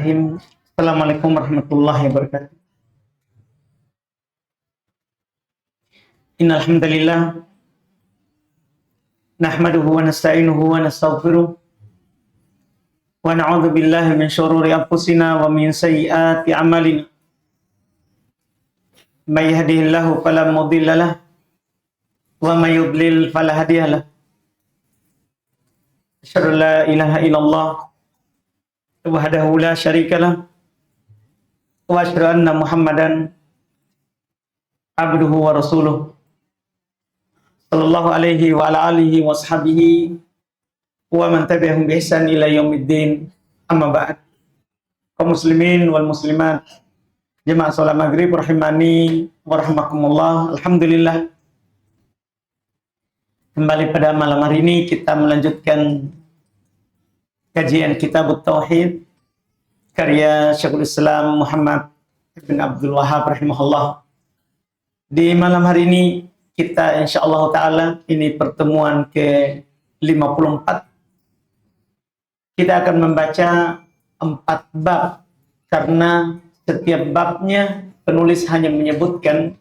Bismillahirrahmanirrahim. Assalamualaikum warahmatullahi wabarakatuh. Innal hamdalillah nahmaduhu wa nasta'inuhu wa nastaghfiruh wa na'udzu billahi min syururi anfusina wa min sayyiati a'malina. May yahdihillahu fala mudilla lahu wa may yudlil fala hadiya lahu. Asyhadu an la ilaha illallah wahdahu la syarika lah wa asyhadu anna Muhammadan abduhu wa rasuluh sallallahu alaihi wa ala alihi wa sahbihi wa man tabi'ahum bi ihsan ila yaumiddin. Amma ba'd. Kaum muslimin wal muslimat, jemaah salat maghrib rahimani wa rahmakumullah. Alhamdulillah, kembali pada malam hari ini kita melanjutkan kajian Kitab Tauhid karya Syekhul Islam Muhammad bin Abdul Wahhab rahimahullah. Di malam hari ini kita insyaallah taala, ini pertemuan ke-54. Kita akan membaca 4 bab karena setiap babnya penulis hanya menyebutkan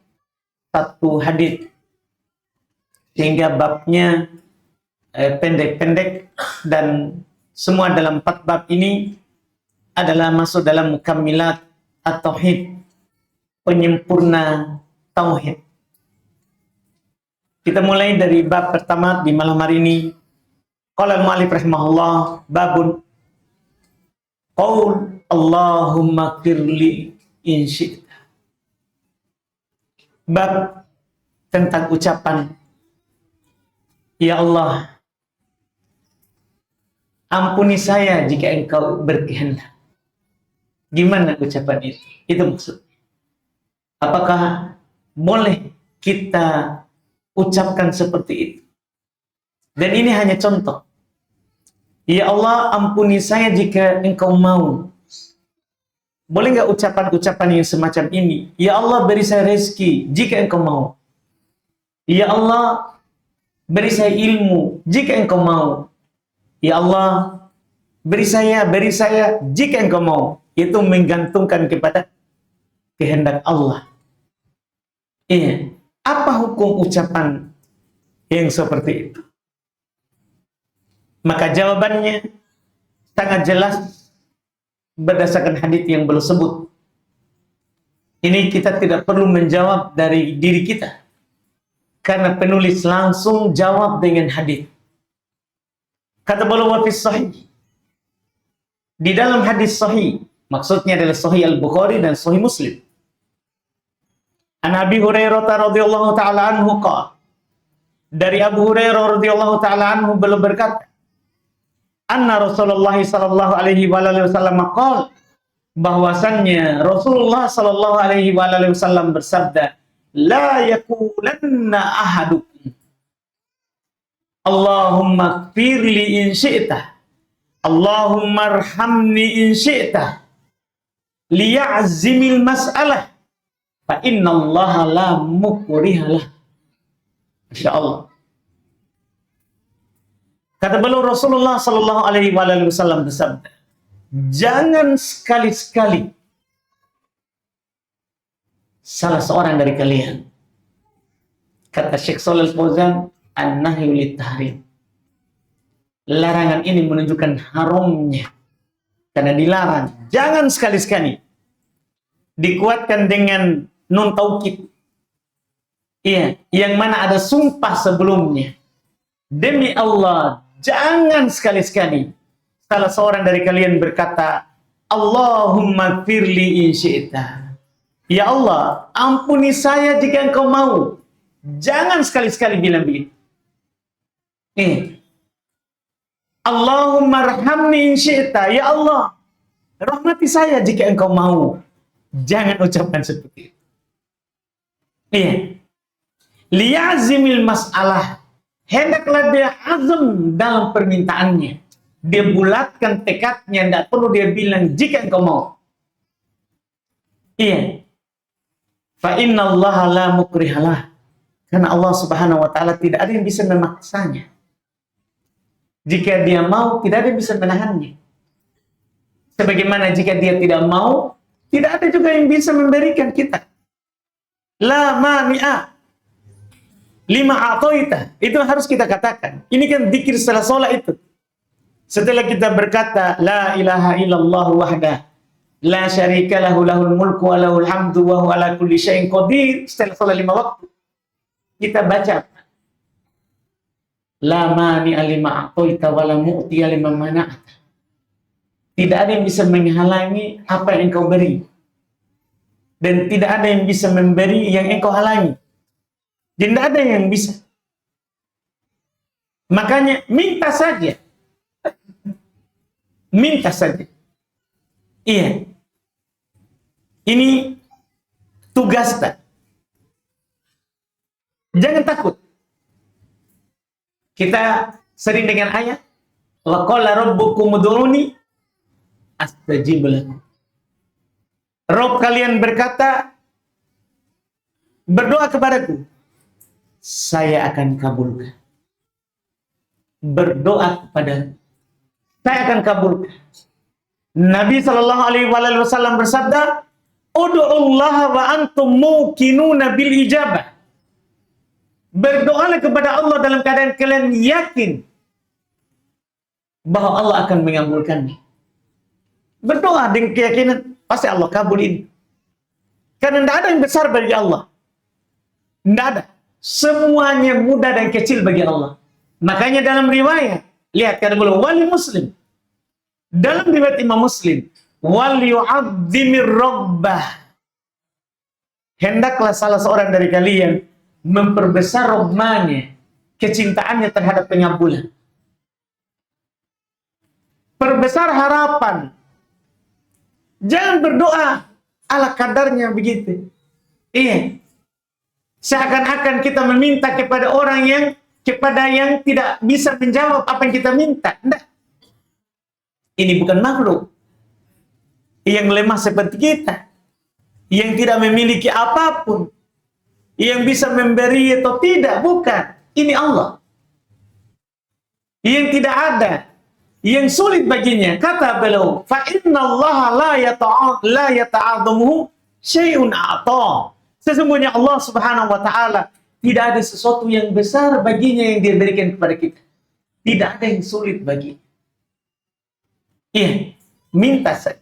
1 hadits, sehingga babnya pendek-pendek, dan semua dalam 4 bab ini adalah masuk dalam mukammilat at-tauhid, penyempurna tauhid. Kita mulai dari bab pertama di malam hari ini. Qala al-mu'allif rahimahullah, babun qaul Allahumma firli in syi'ta. Bab tentang ucapan, ya Allah, ampuni saya jika engkau berkehendak. Gimana ucapan itu? Itu maksudnya. Apakah boleh kita ucapkan seperti itu? Dan ini hanya contoh. Ya Allah, ampuni saya jika engkau mau. Boleh nggak ucapan-ucapan yang semacam ini? Ya Allah, beri saya rezeki jika engkau mau. Ya Allah, beri saya ilmu jika engkau mau. Ya Allah, beri saya jika engkau mau. Itu menggantungkan kepada kehendak Allah. Iya. Apa hukum ucapan yang seperti itu? Maka jawabannya sangat jelas berdasarkan hadits yang belum sebut. Ini kita tidak perlu menjawab dari diri kita, karena penulis langsung jawab dengan hadits. Kata beliau, wa fis sahih, di dalam hadis sahih, maksudnya adalah sahih Al-Bukhari dan sahih Muslim. An Abi Hurairah radhiyallahu taala anhu qala, dari Abu Hurairah radhiyallahu taala anhu beliau berkata, anna Rasulullah sallallahu alaihi wasallam qala, bahwasannya Rasulullah sallallahu alaihi wasallam bersabda, la yaqulanna ahadukum Allahumma firli in syi'ta, Allahumma arhamni in syi'ta, liya'zimil mas'alah, fa inna allaha la mukrihalah. Masya Allah. Kata beliau, Rasulullah sallallahu alaihi wasallam bersabda, jangan sekali-sekali salah seorang dari kalian, kata Syekh Shalih Al-Fauzan, an-nahyu lit-tahrim, larangan ini menunjukkan haramnya, karena dilarang. Jangan sekali-sekali, dikuatkan dengan nun taukid, iya, yang mana ada sumpah sebelumnya. Demi Allah, jangan sekali-sekali salah seorang dari kalian berkata, Allahumma firli in syi'ta, ya Allah, ampuni saya jika engkau mau. Jangan sekali-sekali bilang begitu. Allahumma arhamni in syi'ta, ya Allah, rahmati saya jika engkau mau. Jangan ucapkan seperti itu. Iya. Liyazimil mas'alah, hendaklah dia azam dalam permintaannya. Dia bulatkan tekadnya, tidak perlu dia bilang jika engkau mau. Iya. Fa inna allaha la mukrihalah, karena Allah subhanahu wa ta'ala tidak ada yang bisa memaksanya. Jika dia mau, tidak ada yang bisa menahannya. Sebagaimana jika dia tidak mau, tidak ada juga yang bisa memberikan kita. La mani'a lima a'toita. Itu harus kita katakan. Ini kan zikir setelah sholat itu. Setelah kita berkata, La ilaha illallah wahdah, la syarika lahu lahul mulku wa lahul hamdu wa huwa ala kulli syai'in qadir. Setelah sholat 5 waktu, kita baca, La mani'a lima a'toita wa la mu'tiya lima mana'ata. Tidak ada yang bisa menghalangi apa yang engkau beri. Dan tidak ada yang bisa memberi yang engkau halangi. Dan tidak ada yang bisa. Makanya minta saja. Minta saja. Iya. Ini tugas kita. Jangan takut. Kita sering dengan ayat, wa qala rabbukum ud'uni astajib lakum. Rob kalian berkata, berdoa kepadaku, saya akan kabulkan. Berdoa kepadaku, saya akan kabulkan. Nabi Shallallahu Alaihi Wasallam bersabda, Udu'ullaha wa antum muqinuna bil ijabah. Berdoalah kepada Allah dalam keadaan kalian yakin bahwa Allah akan mengabulkannya. Berdoa dengan keyakinan pasti Allah kabulin. Karena tidak ada yang besar bagi Allah. Tidak ada. Semuanya mudah dan kecil bagi Allah. Makanya dalam riwayat, lihat kata beliau, wali Muslim. Dalam riwayat Imam Muslim, wal yu'adzimir rabbah. Hendaklah salah seorang dari kalian memperbesar Rabbanya, kecintaannya terhadap pengabulan. Perbesar harapan. Jangan berdoa ala kadarnya begitu. Iya. Seakan-akan kita meminta kepada orang yang tidak bisa menjawab apa yang kita minta. Tidak. Ini bukan makhluk yang lemah seperti kita, yang tidak memiliki apapun, yang bisa memberi atau tidak. Bukan. Ini Allah yang tidak ada, yang sulit baginya. Kata beliau, fa innallaha la yata'adhamuhu syai'un a'ta. Sesungguhnya Allah Subhanahu wa taala tidak ada sesuatu yang besar baginya yang dia berikan kepada kita. Tidak ada yang sulit baginya. Iya, minta saja.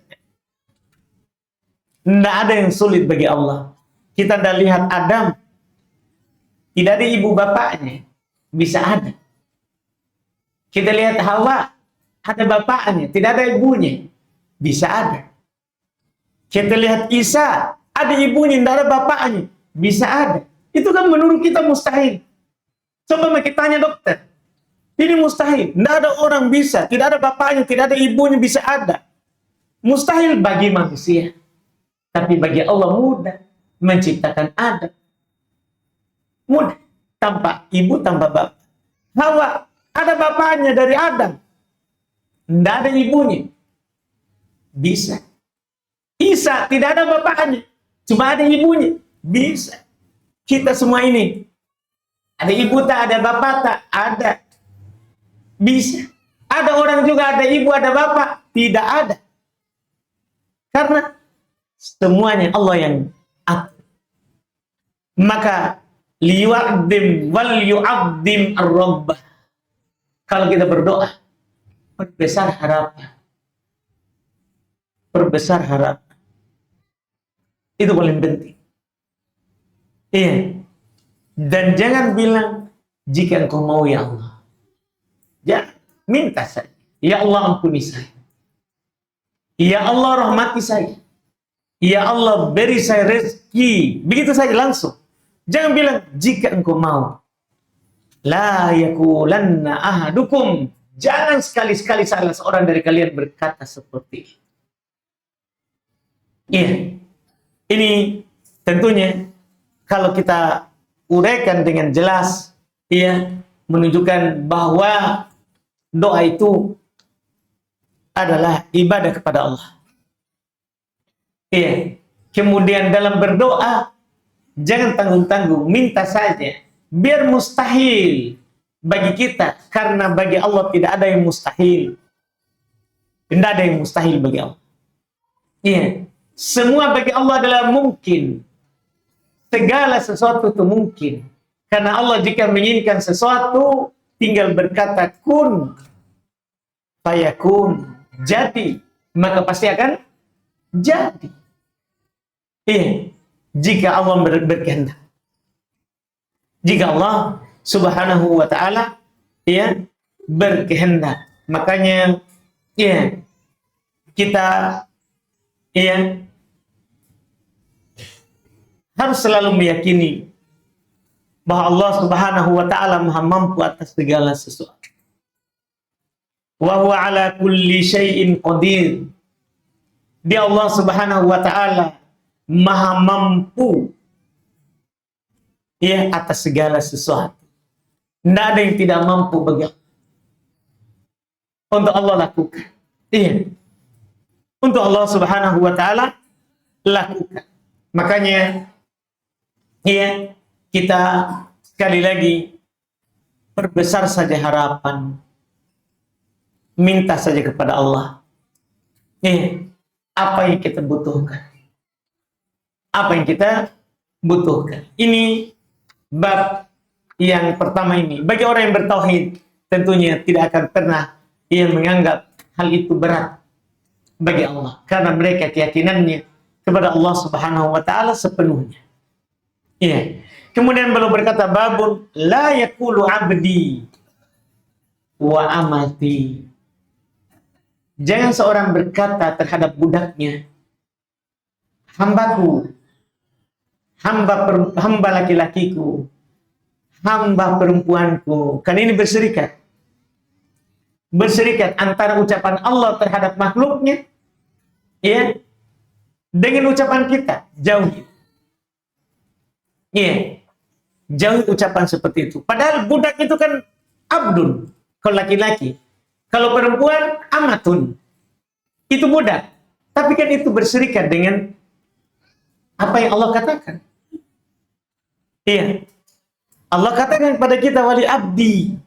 Tidak ada yang sulit bagi Allah. Kita dah lihat Adam, tidak ada ibu bapaknya, bisa ada. Kita lihat Hawa, ada bapaknya, tidak ada ibunya, bisa ada. Kita lihat Isa, ada ibunya, tidak ada bapaknya, bisa ada. Itu kan menurut kita mustahil. Coba kita tanya dokter, ini mustahil, tidak ada orang bisa, tidak ada bapaknya, tidak ada ibunya, bisa ada. Mustahil bagi manusia, tapi bagi Allah mudah menciptakan Adam. Mudah, tanpa ibu, tanpa bapak. Hawa, ada bapaknya dari Adam, tidak ada ibunya, bisa. Isa, tidak ada bapaknya, cuma ada ibunya, bisa. Kita semua ini, ada ibu tak, ada bapak tak, ada. Bisa. Ada orang juga ada ibu, ada bapak, tidak ada. Karena semuanya Allah yang atur. Maka liyu'addim wal yu'addim ar-rabbah. Kalau kita berdoa, perbesar harapan. Perbesar harapan. Itu paling penting. Iya. Dan jangan bilang, jika engkau mau ya Allah. Jangan, minta saja. Ya Allah ampuni saya. Ya Allah rahmati saya. Ya Allah beri saya rezeki. Begitu saja langsung. Jangan bilang, jika engkau mau. La yakulanna ahadukum. Jangan sekali-sekali salah seorang dari kalian berkata seperti itu. Iya. Ini tentunya kalau kita uraikan dengan jelas, ya, menunjukkan bahwa doa itu adalah ibadah kepada Allah. Iya. Kemudian dalam berdoa, jangan tanggung-tanggung, minta saja. Biar mustahil bagi kita, karena bagi Allah tidak ada yang mustahil. Tidak ada yang mustahil bagi Allah. Iya. Semua bagi Allah adalah mungkin. Segala sesuatu itu mungkin. Karena Allah jika menginginkan sesuatu, tinggal berkata kun, fayakun, jadi. Maka pasti akan jadi. Iya. Jika Allah berkehendak. Jika Allah subhanahu wa ta'ala ya berkehendak. Makanya ya kita ya harus selalu meyakini bahwa Allah subhanahu wa ta'ala maha mampu atas segala sesuatu. Wa huwa ala kulli syai'in qadir. Dia Allah subhanahu wa ta'ala maha mampu ya atas segala sesuatu. Tidak ada yang tidak mampu bagi Allah. Untuk Allah lakukan. Iya. Untuk Allah subhanahu wa ta'ala lakukan. Makanya iya, kita sekali lagi perbesar saja harapan. Minta saja kepada Allah. Iya. Apa yang kita butuhkan. Apa yang kita butuhkan. Ini bab yang pertama ini. Bagi orang yang bertauhid, tentunya tidak akan pernah ia menganggap hal itu berat bagi Allah. Karena mereka keyakinannya kepada Allah subhanahu wa ta'ala sepenuhnya. Iya. Kemudian beliau berkata, babun la yakulu abdi wa amati. Jangan seorang berkata terhadap budaknya, hambaku, hamba laki-lakiku, hamba perempuanku. Kan ini berserikat. Berserikat antara ucapan Allah terhadap makhluknya ya dengan ucapan kita. Jauhi. Iya. Jauhi ucapan seperti itu. Padahal budak itu kan abdun. Kalau laki-laki. Kalau perempuan amatun. Itu budak. Tapi kan itu berserikat dengan apa yang Allah katakan. Iya. Allah katakan kepada kita, wali abdi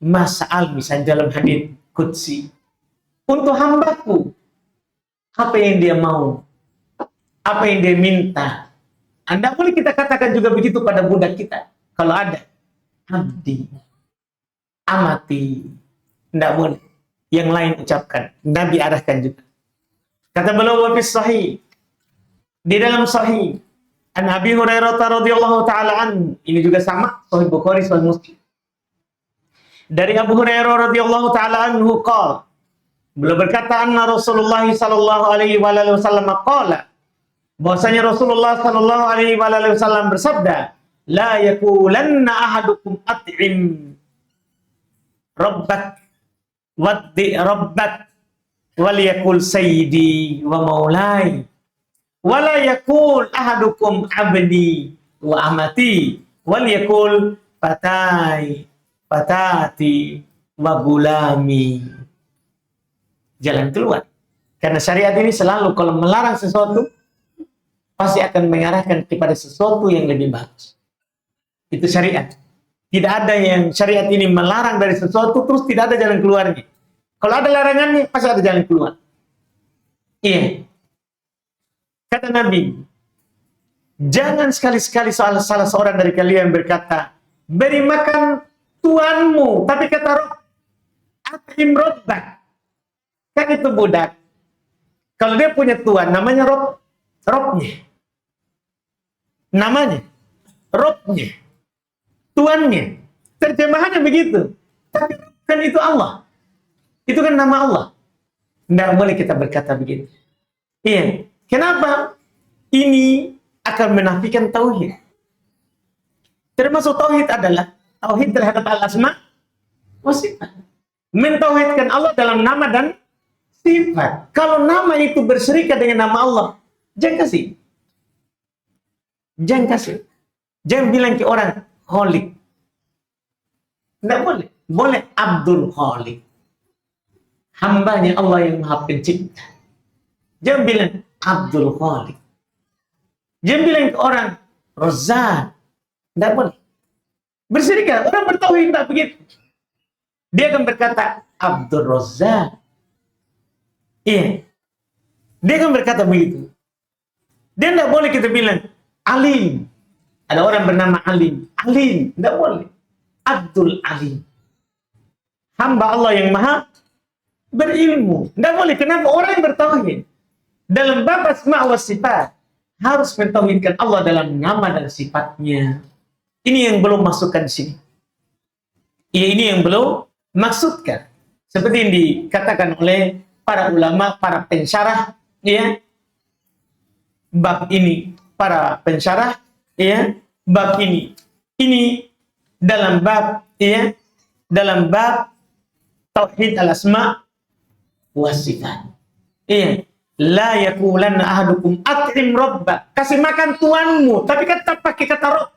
mas'al, misalnya dalam hadits qudsi, untuk hambaku apa yang dia mau, apa yang dia minta. Anda boleh kita katakan juga begitu pada budak kita. Kalau ada abdi, amati, tidak boleh. Yang lain ucapkan. Nabi arahkan juga. Kata beliau wa fis sahih, di dalam sahih an Abi Hurairah radhiyallahu taala an, ini juga sama Sahih Bukhari, Sahih Muslim. Dari Abu Hurairah radhiyallahu taala anhu qala, beliau berkata, anna Rasulullah sallallahu alaihi wasallam qala, bahwasanya Rasulullah sallallahu alaihi wasallam bersabda, la yaqulanna ahadukum at'im rabbak waddi rabbak wal yakul sayyidi wa maulai wala yakul ahadukum abdi wa amati wal yakul fatai fatati wa gulami. Jalan keluar. Karena syariat ini selalu kalau melarang sesuatu pasti akan mengarahkan kepada sesuatu yang lebih bagus. Itu syariat. Tidak ada yang syariat ini melarang dari sesuatu terus tidak ada jalan keluarnya. Kalau ada larangannya pasti ada jalan keluar. Iya. Kata Nabi, jangan sekali-sekali salah seorang dari kalian berkata, beri makan tuanmu, tapi kata Rob, atim robbak. Kan itu budak. Kalau dia punya tuan, namanya Robnya. Namanya Robnya. Tuannya. Terjemahannya begitu. Tapi kan itu Allah. Itu kan nama Allah. Tidak boleh kita berkata begitu. Iya. Kenapa? Ini akan menafikan tauhid. Termasuk tauhid adalah tauhid terhadap al-asma wa sifat. Mentauhidkan Allah dalam nama dan sifat. Kalau nama itu berserikat dengan nama Allah, jangan kasih. Jangan kasih. Jangan bilang ke orang Khalik. Tidak boleh. Boleh Abdul Khalik. Hambanya Allah yang Maha Pencipta. Jangan bilang Abdul Khalik. Jangan bilang ke orang Razak. Tidak boleh. Berserikat. Orang bertauhid tidak begitu. Dia akan berkata Abdul Razak. Iya. Dia kan berkata begitu. Dia tidak boleh kita bilang alim. Ada orang bernama Alim. Alim, tidak boleh. Abdul Alim. Hamba Allah yang maha berilmu. Tidak boleh. Kenapa? Orang yang bertauhid dalam bab asma wa sifat harus mentauhidkan Allah dalam nama dan sifatnya. Ini yang belum masukkan di sini. Ya, ini yang belum maksudkan. Seperti yang dikatakan oleh para ulama, para pensyarah, ya. Bab ini para pensyarah, ya. Bab ini dalam bab, ya, dalam bab tauhid al-asma wa sifat. Iya. La yaqulanna ahadukum at'im rabbak. Kasih makan tuanmu, tapi tetap pakai kata Rabb.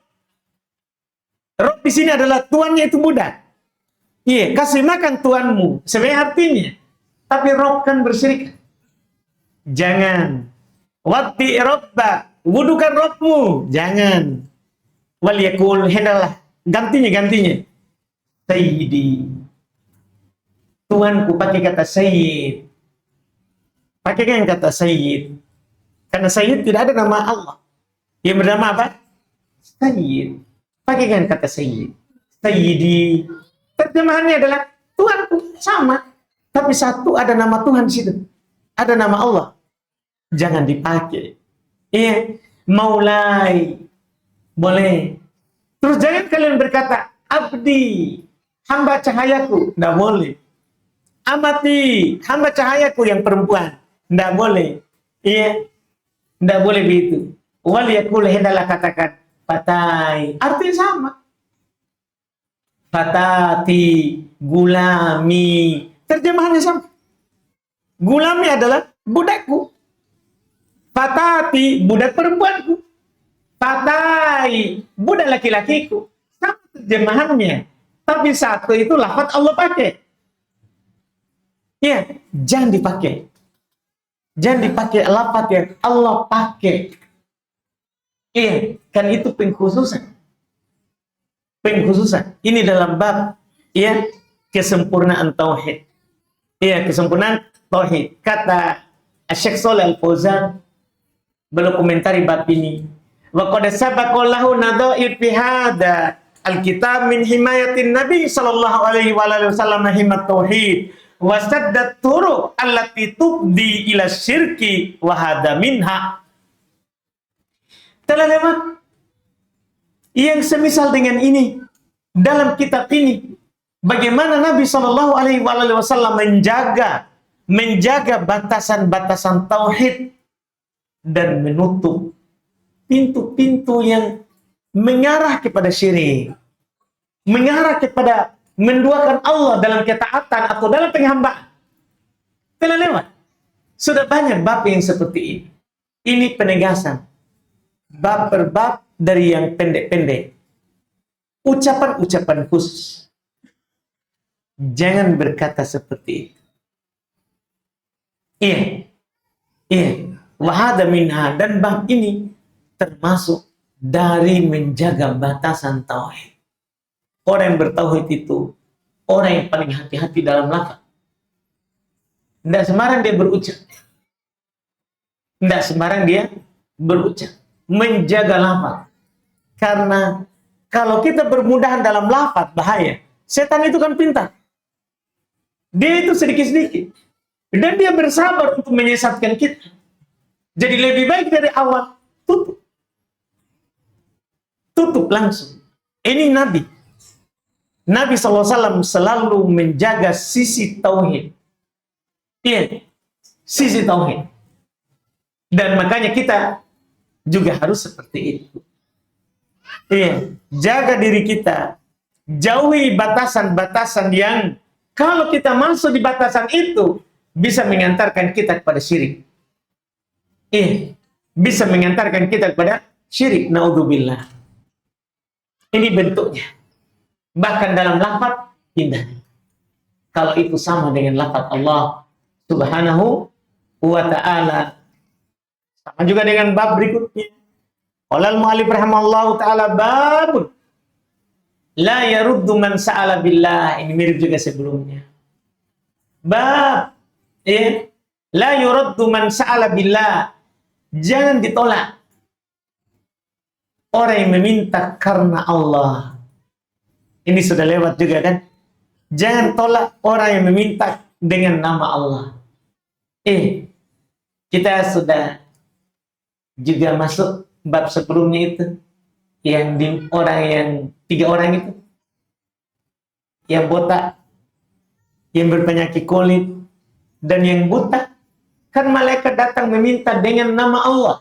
Rabb di sini adalah tuannya itu budak. Iya, kasih makan tuanmu. Sebenarnya artinya. Tapi Rabb kan bersyirik. Jangan. Wati rabbak. Wudukan Rabbmu. Jangan. Wal yakul, hendalah. Gantinya. Sayyidi. Tuanku, pakai kata Sayyid. Pakaikan kata Sayyid. Karena Sayyid tidak ada nama Allah. Yang bernama apa? Sayyid. Pakaikan kata Sayyid. Sayyidi. Terjemahannya adalah Tuhanku, sama. Tapi satu ada nama Tuhan di situ. Ada nama Allah. Jangan dipakai. Iya, Maulai. Boleh. Terus jangan kalian berkata, Abdi, hamba cahayaku. Tidak boleh. Amati, hamba cahayaku yang perempuan. Tidak boleh. Iya. Tidak boleh begitu. Wal yakul, hendalah katakan, Fatai. Artinya sama. Fatati, gulami. Terjemahannya sama. Gulami adalah budakku. Fatati, budak perempuanku. Fatai, budak laki-lakiku. Sama terjemahannya. Tapi satu itu lafaz Allah pakai. Iya, jangan dipakai. Jangan dipakai lafaz yang Allah pakai. Iya, kan itu pengkhususan. Ini dalam bab, ya, kesempurnaan tauhid. Iya, kesempurnaan tauhid. Kata Syekh Shalih Al-Fauzan belum komentari bab ini. Wa qad sabaqa lahu nadha'ir fi hadza al-kitab min himayatin Nabi sallallahu alaihi wasallam himat tauhid wa saddat turuq allati tubdi ila syirki wa hadza minha. Telah lewat yang semisal dengan ini dalam kitab ini, bagaimana Nabi Shallallahu Alaihi Wasallam menjaga batasan-batasan tauhid dan menutup pintu-pintu yang mengarah kepada syirik, mengarah kepada menduakan Allah dalam ketaatan atau dalam penghambaan. Telah lewat. Sudah banyak bab yang seperti ini. Ini penegasan. Bab per bab dari yang pendek-pendek. Ucapan-ucapan khusus. Jangan berkata seperti itu. Iya. Wahada minha, dan bab ini termasuk dari menjaga batasan tauhid. Orang yang bertauhid itu orang yang paling hati-hati dalam lafaz. Tidak sembarang dia berucap. Tidak sembarang dia berucap. Menjaga lafaz. Karena kalau kita bermudahan dalam lafaz, bahaya. Setan itu kan pintar. Dia itu sedikit-sedikit. Dan dia bersabar untuk menyesatkan kita. Jadi lebih baik dari awal, tutup. Tutup langsung. Ini Nabi. Nabi SAW selalu menjaga sisi tauhid. Iya, sisi tauhid. Dan makanya kita juga harus seperti itu. Iya, jaga diri kita. Jauhi batasan-batasan yang kalau kita masuk di batasan itu bisa mengantarkan kita kepada syirik. Iya, bisa mengantarkan kita kepada syirik. Naudzubillah. Ini bentuknya. Bahkan dalam lafaz indah. Kalau itu sama dengan lafaz Allah Subhanahu wa ta'ala. Sama juga dengan bab berikutnya. Qala al-mu'allif rahimallahu ta'ala babun la yaruddu man sa'ala billah. Ini mirip juga sebelumnya. Bab La yuraddu man sa'ala billah. Jangan ditolak orang yang meminta karena Allah. Ini sudah lewat juga kan? Jangan tolak orang yang meminta dengan nama Allah. Kita sudah juga masuk bab sebelumnya itu, yang di orang yang 3 orang itu, yang botak, yang berpenyakit kulit, dan yang buta. Kan malaikat datang meminta dengan nama Allah,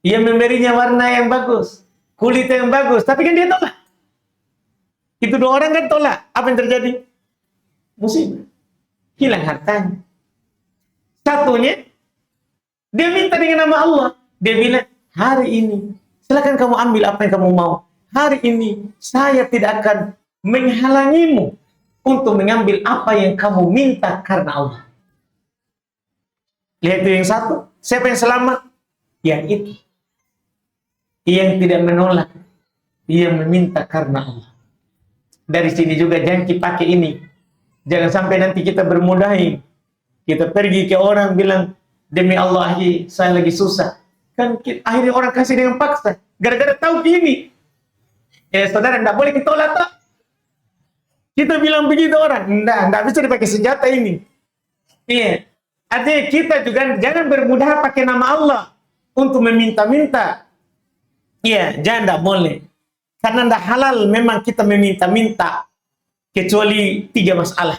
yang memberinya warna yang bagus, kulit yang bagus, tapi kan dia tolak. Itu 2 orang kan tolak. Apa yang terjadi? Musibah. Hilang hartanya. Satunya, dia minta dengan nama Allah. Dia bilang, hari ini, silakan kamu ambil apa yang kamu mau. Hari ini, saya tidak akan menghalangimu untuk mengambil apa yang kamu minta karena Allah. Lihat itu yang satu. Siapa yang selamat? Yang itu. Yang tidak menolak. Yang meminta karena Allah. Dari sini juga jangan dipakai ini. Jangan sampai nanti kita bermudahi. Kita pergi ke orang bilang, demi Allah, saya lagi susah. Kan akhirnya orang kasih dengan paksa. Gara-gara tahu gini. Saudara, tidak boleh ditolak tak? Kita bilang begitu orang. Tidak bisa dipakai senjata ini. Iya. Artinya kita juga jangan bermudah pakai nama Allah untuk meminta-minta. Iya, jangan, tidak boleh. Karena tidak halal memang kita meminta-minta, kecuali 3 masalah.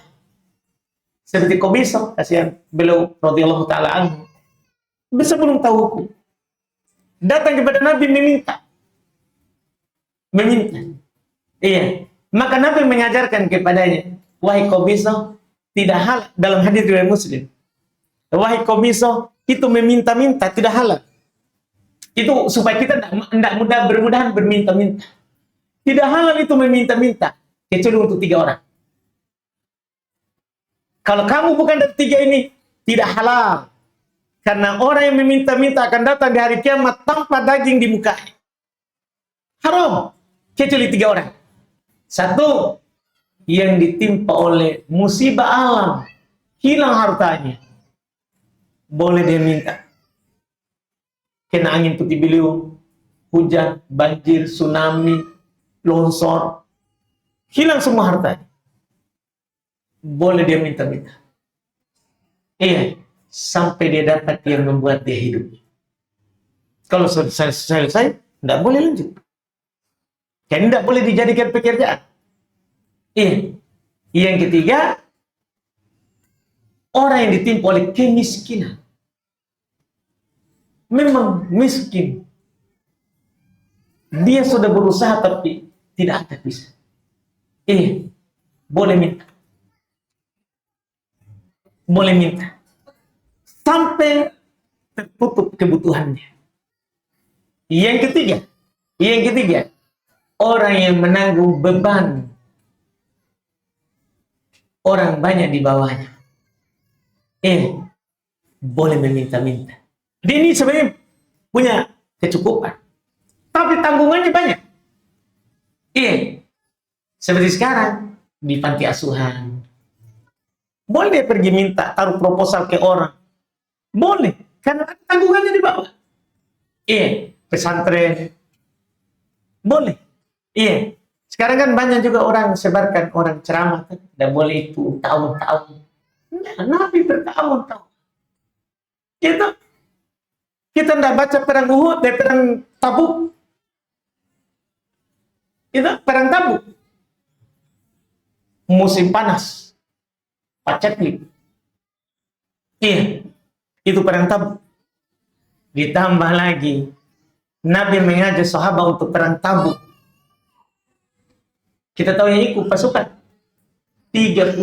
Seperti Qabisah, kasihan beliau radhiyallahu taala anhu, bisa belum tahu hukum, datang kepada Nabi meminta. Iya, maka Nabi mengajarkan kepadanya, wahai Qabisah, tidak halal. Dalam hadis riwayat Muslim, wahai Qabisah, itu meminta-minta tidak halal. Itu supaya kita tidak mudah bermudahan berminta-minta. Tidak halal itu meminta-minta, kecuali untuk 3 orang. Kalau kamu bukan dari 3 ini, tidak halal. Karena orang yang meminta-minta akan datang di hari kiamat tanpa daging di mukanya. Haram, kecuali 3 orang. 1, yang ditimpa oleh musibah alam, hilang hartanya. Boleh dia minta. Kena angin putih beliung, hujan, banjir, tsunami, longsor, hilang semua hartanya. Boleh dia minta-minta. Iya, sampai dia dapat yang membuat dia hidup. Kalau selesai, tidak boleh lanjut. Kan tidak boleh dijadikan pekerjaan. Iya. Yang ketiga, orang yang ditimpa oleh kemiskinan. Memang miskin. Dia sudah berusaha tapi tidak ada bisa. Boleh minta. Boleh minta. Sampai tertutup kebutuhannya. Yang ketiga, orang yang menanggung beban orang banyak di bawahnya. Boleh meminta-minta. Dia ini sebenarnya punya kecukupan, tapi tanggungannya banyak. Seperti sekarang di panti asuhan, boleh dia pergi minta, taruh proposal ke orang, boleh, karena tanggungannya di bawah. Pesantren, boleh. Sekarang kan banyak juga orang sebarkan, orang ceramah, tidak boleh itu tahun-tahun. Nabi bertahun-tahun. Kita tidak baca perang Uhud, perang Tabuk. Perang Tabuk. Musim panas. Paceklik. Itu perang Tabuk. Ditambah lagi, Nabi mengajak sahabat untuk perang Tabuk. Kita tahu yang ikut pasukan 30.000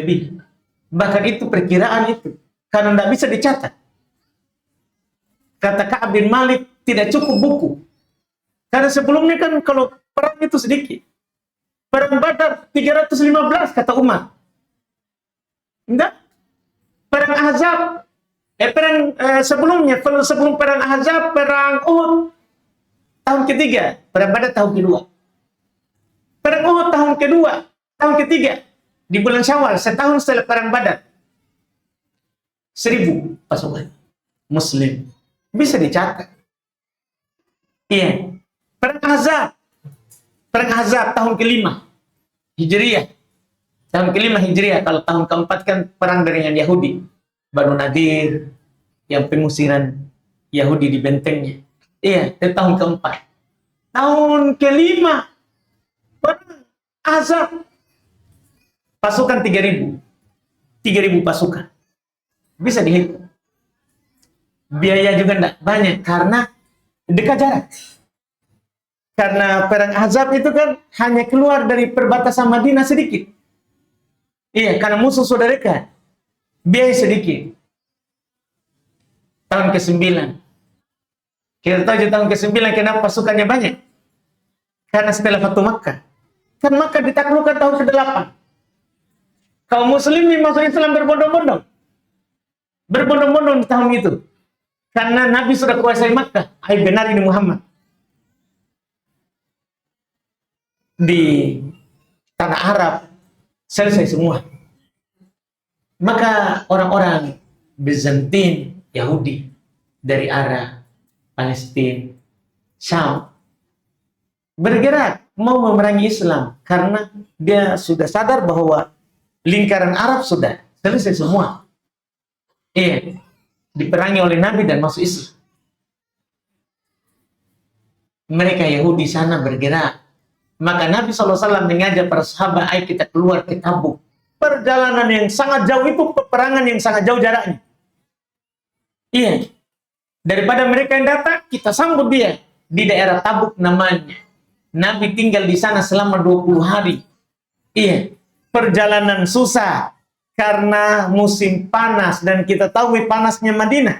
lebih. Bahkan itu perkiraan itu. Karena tidak bisa dicatat. Kata Ka'ab bin Malik, tidak cukup buku. Karena sebelumnya kan kalau perang itu sedikit. Perang Badar 315 kata Umar. Enggak. Perang Ahzab, sebelum perang Ahzab, perang Uhud tahun ketiga, perang Badar tahun kedua. Perang Uhud tahun kedua, tahun ketiga, di bulan Syawal, setahun setelah perang Badar. 1.000 pasukan Muslim. Bisa dicatat. Iya. Perang Ahzab. Perang Ahzab tahun kelima Hijriah. Tahun kelima Hijriah. Kalau tahun keempat kan perang dengan Yahudi. Banu Nadir, yang pengusiran Yahudi di bentengnya. Iya, itu tahun keempat. Tahun kelima perang Ahzab. Pasukan 3.000. 3.000 pasukan. Bisa dihitung. Biaya juga tidak banyak karena dekat jarak. Karena perang Ahzab itu kan hanya keluar dari perbatasan Madinah sedikit. Iya, karena musuh sudah dekat. Biaya sedikit. Tahun ke-9. Kita tahu tahun ke-9 kenapa pasukannya banyak? Karena setelah Fatu Makkah. Kan Makkah ditaklukkan tahun ke-8. Kaum muslimin masuk Islam berbondong-bondong. Berbondong-bondong di tahun itu. Karena Nabi sudah kuasai Makkah. Benar ini Muhammad. Di tanah Arab selesai semua. Maka orang-orang Bizantin, Yahudi dari arah Palestina, Syam bergerak mau memerangi Islam karena dia sudah sadar bahwa lingkaran Arab sudah selesai semua. Iya, diperangi oleh Nabi dan masuk Islam. Mereka Yahudi sana bergerak. Maka Nabi SAW mengajak para sahabat, ayo kita keluar ke Tabuk. Perjalanan yang sangat jauh itu, peperangan yang sangat jauh jaraknya. Iya. Daripada mereka yang datang, kita sambut dia. Di daerah Tabuk namanya. Nabi tinggal di sana selama 20 hari. Iya. Perjalanan susah. Karena musim panas. Dan kita tahu panasnya Madinah.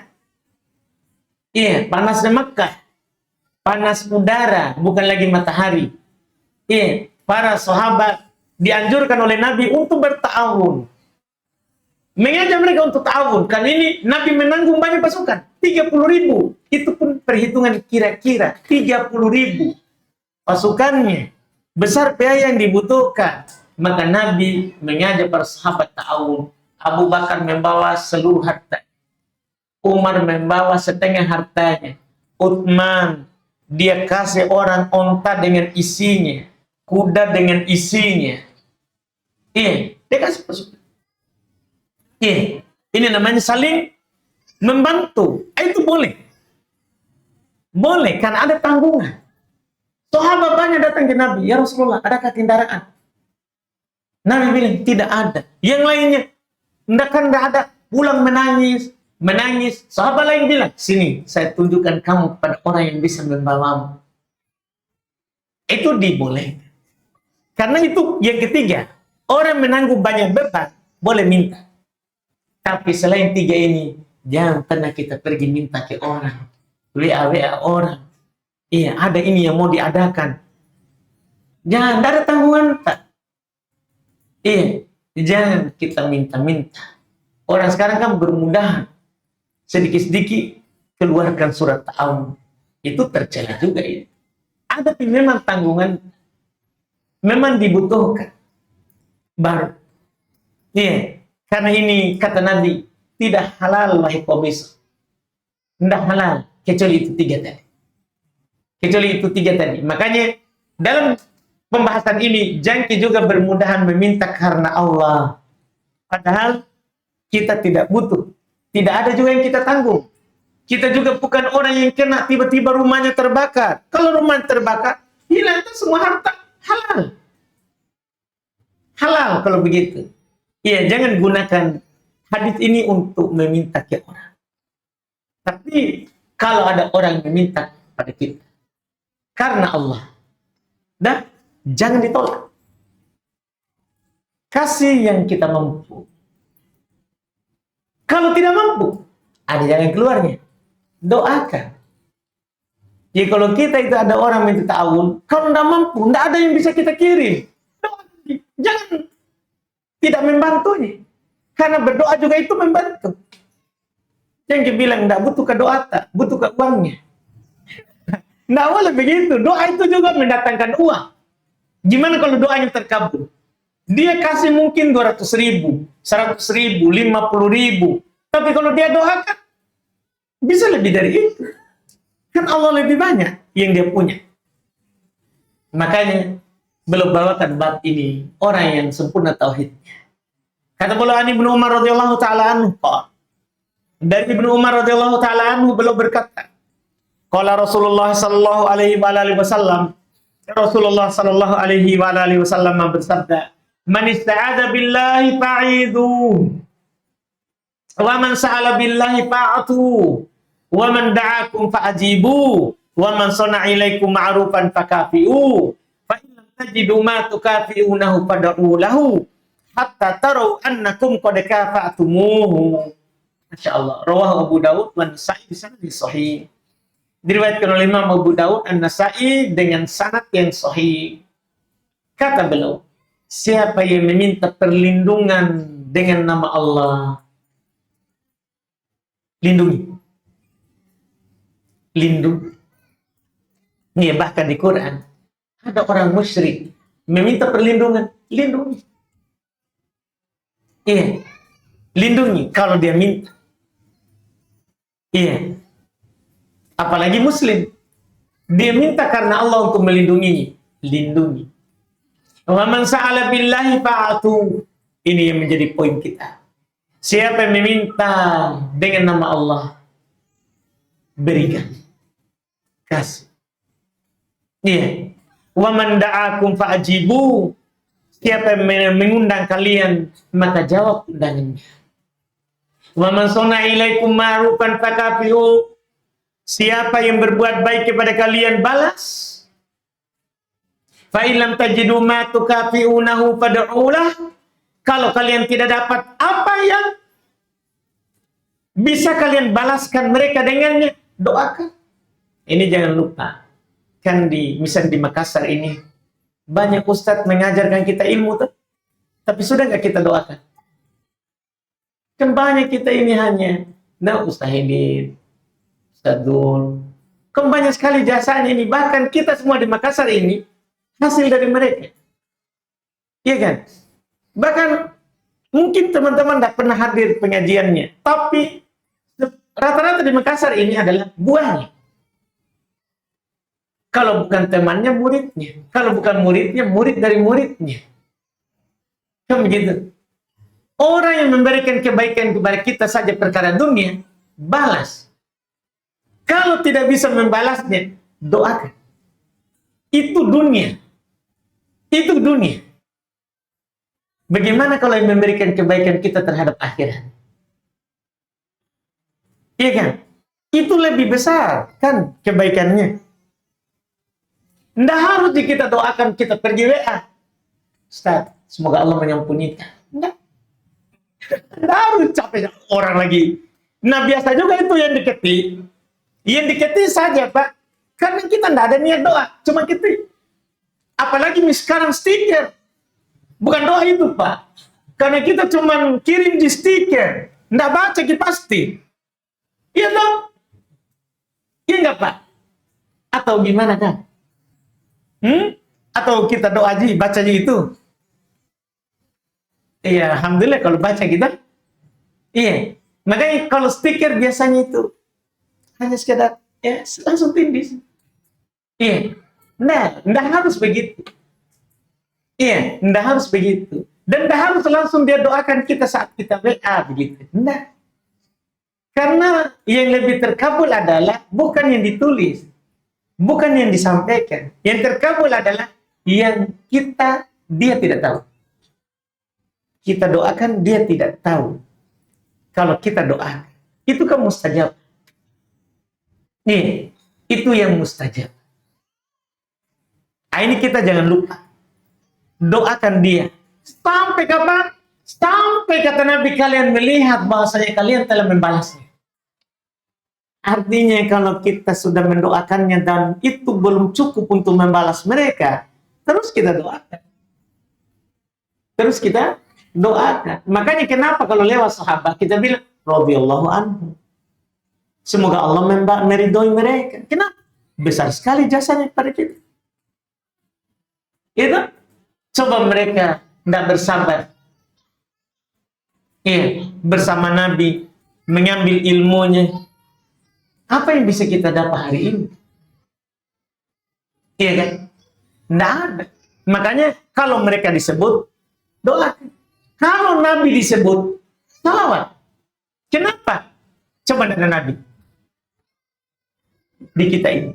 Iya. Panasnya Makkah. Panas udara. Bukan lagi matahari. Iya. Para sahabat dianjurkan oleh Nabi untuk berta'awun. Mengajak mereka untuk ta'awun. Karena ini Nabi menanggung banyak pasukan. 30.000. Itu pun perhitungan kira-kira. 30.000 pasukannya. Besar biaya yang dibutuhkan. Maka Nabi mengajak para sahabat ta'awun. Abu Bakar membawa seluruh harta. Umar membawa setengah hartanya. Uthman, dia kasih orang onta dengan isinya. Kuda dengan isinya. Iya, dia kasih pasukan. Iya, ini namanya saling membantu. Itu boleh. Boleh, karena ada tanggungan. Sahabat banyak datang ke Nabi. Ya Rasulullah, adakah kendaraan? Nabi bilang, tidak ada. Yang lainnya, tidak ada. Pulang menangis. Menangis. Sahabat lain bilang, sini, saya tunjukkan kamu kepada orang yang bisa membawamu. Itu dibolehkan. Karena itu yang ketiga. Orang menanggung banyak beban, boleh minta. Tapi selain 3 ini, jangan pernah kita pergi minta ke orang. WA orang. Iya, ada ini yang mau diadakan. Jangan, ada tanggungan. Tak. Iya, jangan kita minta-minta. Orang sekarang kan bermudahan. Sedikit-sedikit keluarkan surat ta'awun. Itu tercela juga ya. Ada memang tanggungan. Memang dibutuhkan. Baru. Iya. Karena ini kata Nabi. Tidak halal wahai komis. Tidak halal. Kecuali itu 3 tadi. Kecuali itu 3 tadi. Makanya dalam pembahasan ini. Jangki juga bermudahan meminta karena Allah. Padahal kita tidak butuh. Tidak ada juga yang kita tanggung. Kita juga bukan orang yang kena tiba-tiba rumahnya terbakar. Kalau rumah terbakar. Hilang semua harta. Halal. Halal kalau begitu. Iya, jangan gunakan hadis ini untuk meminta ke orang. Tapi kalau ada orang meminta pada kita karena Allah, dah jangan ditolak. Kasih yang kita mampu. Kalau tidak mampu, ada jalan keluarnya. Doakan. Jadi kalau kita itu ada orang minta ta'awun, kalau tidak mampu, tidak ada yang bisa kita kirim. Jangan tidak membantunya. Karena berdoa juga itu membantu. Yang bilang tidak butuh ke doa, tak butuh ke uangnya. Tidak boleh begitu. Doa itu juga mendatangkan uang. Gimana kalau doanya terkabul? Dia kasih mungkin 200.000, 100.000, 50.000. Tapi kalau dia doakan, bisa lebih dari itu. Kan Allah lebih banyak yang dia punya. Makanya, belum bawakan bab ini orang yang sempurna tauhidnya. Kata pula Ibnu Umar radhiyallahu taala anhu, dari Ibnu Umar radhiyallahu taala anhu beliau berkata, qala Rasulullah sallallahu alaihi wasallam, Rasulullah sallallahu alaihi wasallam bersabda, "Man ista'adza billahi fa'idu, wa man sa'ala billahi fa'atu, wa man da'akum fa'ajibu, wa man sana'a ilaikum ma'rufan fakafi'u, fa in lam tajidu ma tukafi'unahu fad'u lahu, hatta taru annakum qad kafa'tumuhu." Masyaallah. Rawahu Abu Daud wa Nasa'i bi sanadin sahih. Diriwayatkan oleh Imam Abu Daud An-Nasa'i dengan sanad yang sahih. Kata beliau, siapa yang meminta perlindungan dengan nama Allah, lindungi. Lindungi. Nih, bahkan di Quran ada orang musyrik meminta perlindungan, lindungi. Iya. Lindungi kalau dia minta. Iya. Apalagi muslim. Dia minta karena Allah untuk melindunginya. Lindungi. Wa man sa'ala billahi fa'atu. Ini yang menjadi poin kita. Siapa yang meminta dengan nama Allah, berikan. Kasih. Iya. Wa man da'akum fa'ajibu. Siapa yang mengundang kalian, maka jawab undangannya. Wa man sana'a ilaikum ma'rufan fakafi'u. Siapa yang berbuat baik kepada kalian, balas. Fa in lam tajidu ma tukafi'unahu fad'ulah. Kalau kalian tidak dapat apa yang bisa kalian balaskan mereka dengannya, doakan. Ini jangan lupa. Kan misal di Makassar ini banyak ustadz mengajarkan kita ilmu tuh. Tapi sudah nggak kita doakan? Kan banyak kita ini hanya, nah Ustaz Hidin, Ustaz Dul, kan banyak sekali jasanya ini. Bahkan kita semua di Makassar ini hasil dari mereka. Iya kan? Bahkan mungkin teman-teman tidak pernah hadir pengajiannya, tapi rata-rata di Makassar ini adalah buahnya. Kalau bukan temannya, muridnya. Kalau bukan muridnya, murid dari muridnya. Kan begitu. Orang yang memberikan kebaikan kepada kita saja perkara dunia, balas. Kalau tidak bisa membalasnya, doakan. Itu dunia. Itu dunia. Bagaimana kalau yang memberikan kebaikan kita terhadap akhirat? Iya kan? Itu lebih besar kan kebaikannya. Tidak harus kita doakan, kita pergi WA. Ustaz, semoga Allah mengampuni. Tidak. Tidak harus capek orang lagi. Nah, biasa juga itu yang diketik. Yang diketik saja, Pak. Karena kita tidak ada niat doa. Cuma ketik. Apalagi sekarang stiker. Bukan doa itu, Pak. Karena kita cuma kirim di stiker. Tidak baca kita pasti. Iya dong? Iya nggak, Pak? Atau gimana kan? Atau kita doa aja, baca aja itu. Iya, alhamdulillah kalau baca kita. Iya. Makanya kalau stiker biasanya itu hanya sekedar ya langsung tindis. Iya. Nah, enggak harus begitu. Iya, enggak harus begitu. Dan enggak harus langsung dia doakan kita saat kita WA begitu. Enggak. Karena yang lebih terkabul adalah bukan yang ditulis. Bukan yang disampaikan. Yang terkabul adalah yang dia tidak tahu. Kita doakan, dia tidak tahu. Kalau kita doakan, itu kan mustajab. Nih, itu yang mustajab. Ini kita jangan lupa. Doakan dia. Sampai kapan? Sampai kata Nabi kalian melihat bahwasanya kalian telah membalasnya. Artinya kalau kita sudah mendoakannya dan itu belum cukup untuk membalas mereka, terus kita doakan. Terus kita doakan. Makanya kenapa kalau lewat sahabat kita bilang radhiyallahu anhu. Semoga Allah meridhoi mereka. Kenapa? Besar sekali jasanya pada kita. Itu coba mereka tidak bersabar. Iya, bersama Nabi mengambil ilmunya. Apa yang bisa kita dapat hari ini? Iya kan? Nggak ada. Makanya kalau mereka disebut, doa. Kalau Nabi disebut, salawat. Kenapa? Coba ada Nabi di kita ini.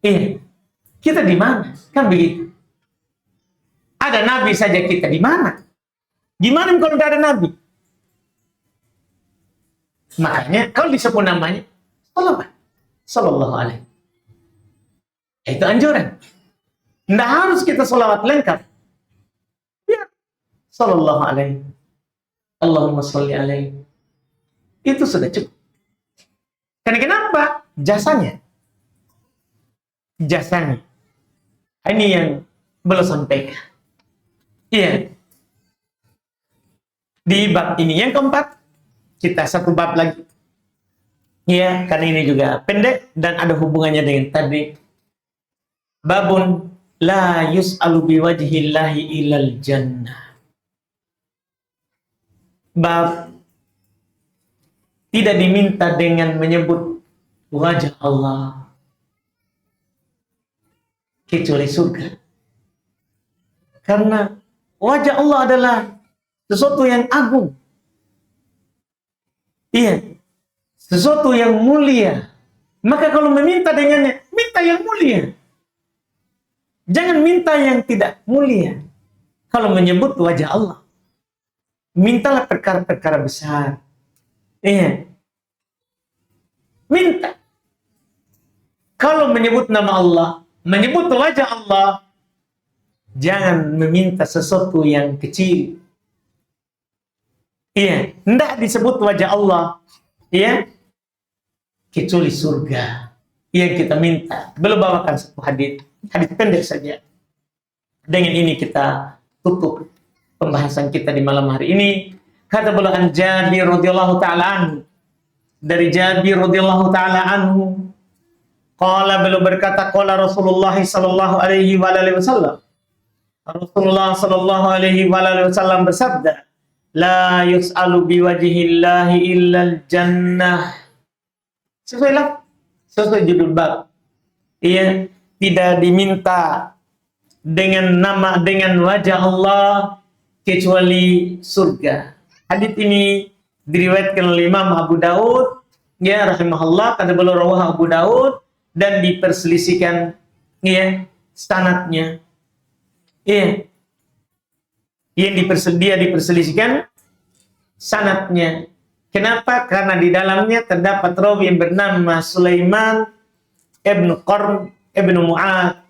Iya. Kita di mana? Kan begitu. Ada Nabi saja kita di mana? Gimana kalau tidak ada Nabi? Makanya kalau disebut namanya, salawat. Sallallahu alaihi. Itu anjuran. Tidak harus kita salawat lengkap. Ya. Sallallahu alaihi. Allahumma salli alaihi. Itu sudah cukup. Karena kenapa? Jasanya. Jasanya. Ini yang belum sampai. Iya. Di bab ini yang keempat, kita satu bab lagi. Iya, karena ini juga pendek dan ada hubungannya dengan tadi. Babun la yus'alu biwajhillahi ilal jannah. Bab tidak diminta dengan menyebut wajah Allah kecuali surga. Karena wajah Allah adalah sesuatu yang agung. Iya. Sesuatu yang mulia. Maka kalau meminta dengannya, minta yang mulia. Jangan minta yang tidak mulia. Kalau menyebut wajah Allah, mintalah perkara-perkara besar. Iya. Minta. Kalau menyebut nama Allah, menyebut wajah Allah, jangan meminta sesuatu yang kecil. Iya, hendak disebut wajah Allah, iya, kecuali surga yang kita minta. Belum bawakan satu hadis pendek saja. Dengan ini kita tutup pembahasan kita di malam hari ini. Kata beliau an Jabir radhiyallahu taala anhu, dari Jabir radhiyallahu taala anhu, qala, beliau berkata, qala Rasulullah sallallahu alaihi wasallam, Rasulullah sallallahu alaihi wasallam bersabda, la yus'alu biwajhillahi illal jannah. Sesuai judul bab. Iya, tidak diminta dengan nama, dengan wajah Allah kecuali surga. Hadits ini diriwayatkan oleh Imam Abu Daud, ya rahimahullah, kata beliau rawah Abu Daud, dan diperselisihkan ya sanadnya. Iya. Yang diperselisihkan sanadnya. Kenapa? Karena di dalamnya terdapat rawi yang bernama Sulaiman ibnu Qarn ibnu Mu'ad,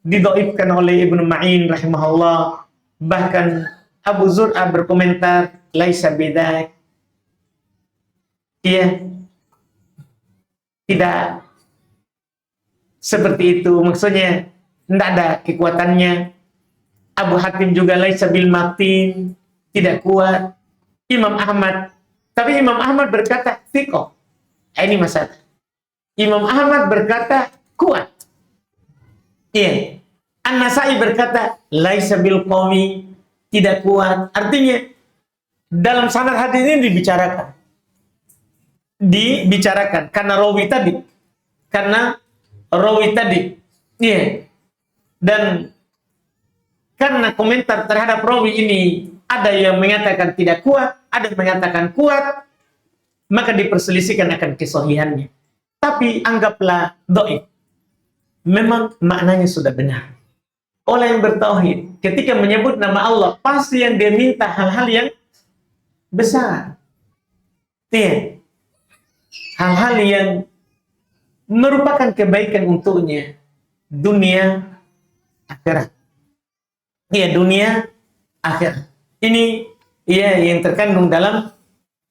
didhaifkan oleh Ibnu Ma'in rahimahullah. Bahkan Abu Zur'ah berkomentar, laisa bidak. Iya. Tidak seperti itu, maksudnya tidak ada kekuatannya. Abu Hatim juga laisa bil matin, tidak kuat. Imam Ahmad, tapi Imam Ahmad berkata thiqah. Ini masalah. Imam Ahmad berkata kuat. Iya. An-Nasai berkata laisa bil qawi, tidak kuat. Artinya dalam sanad hadis ini dibicarakan karena rawi tadi. Iya. Dan karena komentar terhadap rawi ini ada yang mengatakan tidak kuat, ada yang mengatakan kuat, maka diperselisihkan akan kesahihannya. Tapi anggaplah dhaif. Memang maknanya sudah benar. Oleh yang bertauhid, ketika menyebut nama Allah, pasti yang dia minta hal-hal yang besar. Iya. Hal-hal yang merupakan kebaikan untuknya dunia akhirat. Iya, dunia akhirat. Ini ya yang terkandung dalam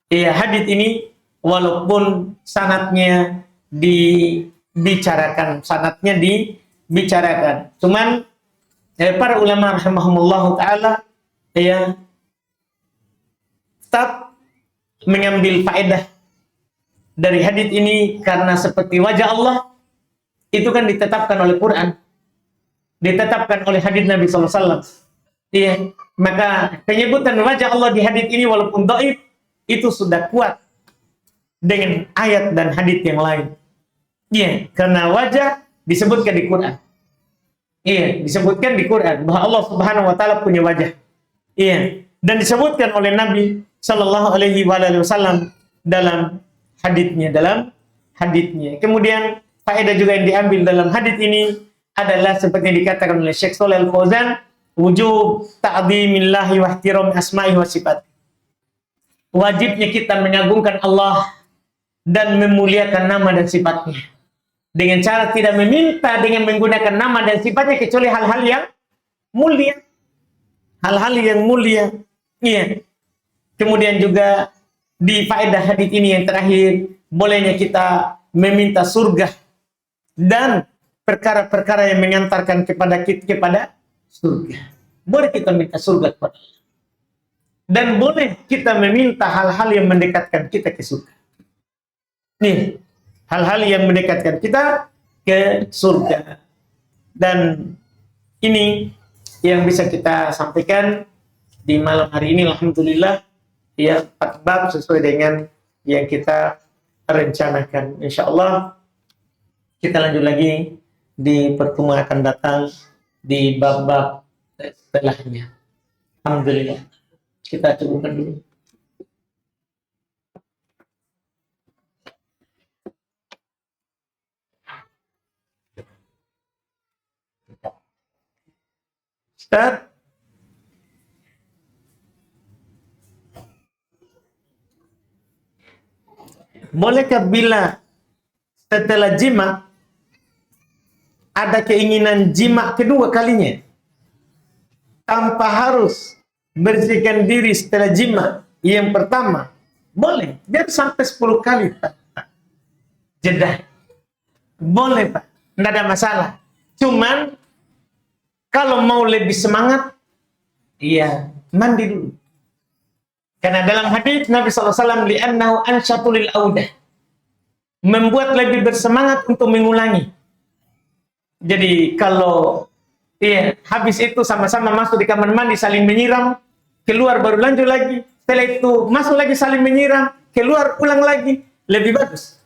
hadits ini, walaupun sanadnya dibicarakan, cuman para ulama rahimahumullah taala tetap mengambil faedah dari hadits ini, karena seperti wajah Allah itu kan ditetapkan oleh Quran, ditetapkan oleh hadits Nabi SAW. Iya, maka penyebutan wajah Allah di hadits ini walaupun dhaif itu sudah kuat dengan ayat dan hadits yang lain. Iya, karena wajah disebutkan di Quran. Iya, disebutkan di Quran bahwa Allah Subhanahu wa taala punya wajah. Iya, dan disebutkan oleh Nabi Shallallahu alaihi wasallam dalam haditsnya. Kemudian faedah juga yang diambil dalam hadits ini adalah seperti yang dikatakan oleh Syekh Shalih Al-Fauzan, wujub ta'zimillahi wa ihtiram asma'i wa sifat. Wajibnya kita mengagungkan Allah dan memuliakan nama dan sifatnya. Dengan cara tidak meminta dengan menggunakan nama dan sifatnya kecuali hal-hal yang mulia. Hal-hal yang mulia. Iya. Kemudian juga di faedah hadits ini yang terakhir, bolehnya kita meminta surga dan perkara-perkara yang mengantarkan kepada surga. Boleh kita minta surga kepada Allah. Dan boleh kita meminta hal-hal yang mendekatkan kita ke surga. Nih, hal-hal yang mendekatkan kita ke surga. Dan ini yang bisa kita sampaikan di malam hari ini, alhamdulillah, ya 4 bab sesuai dengan yang kita rencanakan. Insya Allah kita lanjut lagi di pertemuan akan datang di bab-bab setelahnya. Alhamdulillah. Kita cukupkan dulu. Ustaz, bolehkah bila setelah jima ada keinginan jima kedua kalinya tanpa harus bersihkan diri setelah jima yang pertama? Boleh, biar sampai 10 kali Pak. Jeda. Boleh Pak, tidak ada masalah. Cuman kalau mau lebih semangat, iya, mandi dulu. Karena dalam hadis Nabi SAW, li'annahu ansyatu lil audah, membuat lebih bersemangat untuk mengulangi. Jadi kalau habis itu sama-sama masuk di kamar mandi saling menyiram, keluar baru lanjut lagi, setelah itu masuk lagi saling menyiram, keluar ulang lagi, lebih bagus.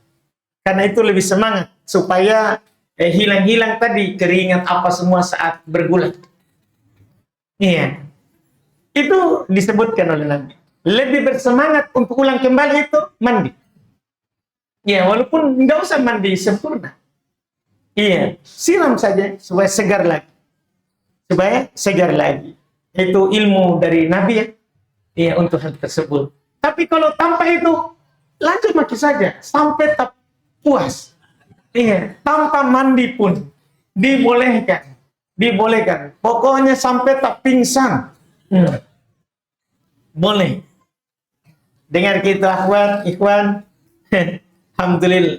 Karena itu lebih semangat supaya hilang-hilang tadi keringat apa semua saat bergulat. Iya. Itu disebutkan oleh Nabi. Lebih bersemangat untuk ulang kembali itu mandi. Iya, walaupun nggak usah mandi sempurna. Iya, siram saja supaya segar lagi. Itu ilmu dari Nabi ya. Iya, untuk hal tersebut. Tapi kalau tanpa itu, lanjut mandi saja sampai tak puas. Iya, tanpa mandi pun dibolehkan. Pokoknya sampai tak pingsan. Boleh. Dengar kita ikhwan. Alhamdulillah.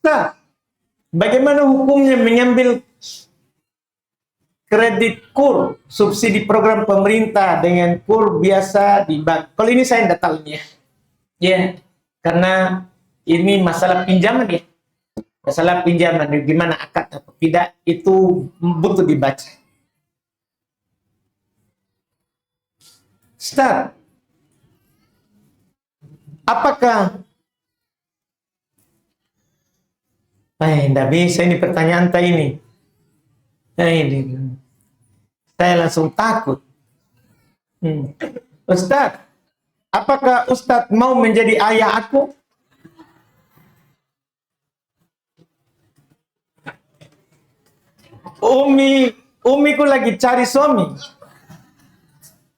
Nah, bagaimana hukumnya mengambil kredit KUR, subsidi program pemerintah dengan KUR biasa di bank? Kalau ini saya tidak tahu ya. Ya, karena ini masalah pinjaman ya. Masalah pinjaman, gimana akad atau tidak, itu butuh dibaca. Ustaz, apakah tidak bisa ini pertanyaan ini. Saya langsung takut. Ustaz, apakah Ustaz mau menjadi ayah aku? Umiku lagi cari suami.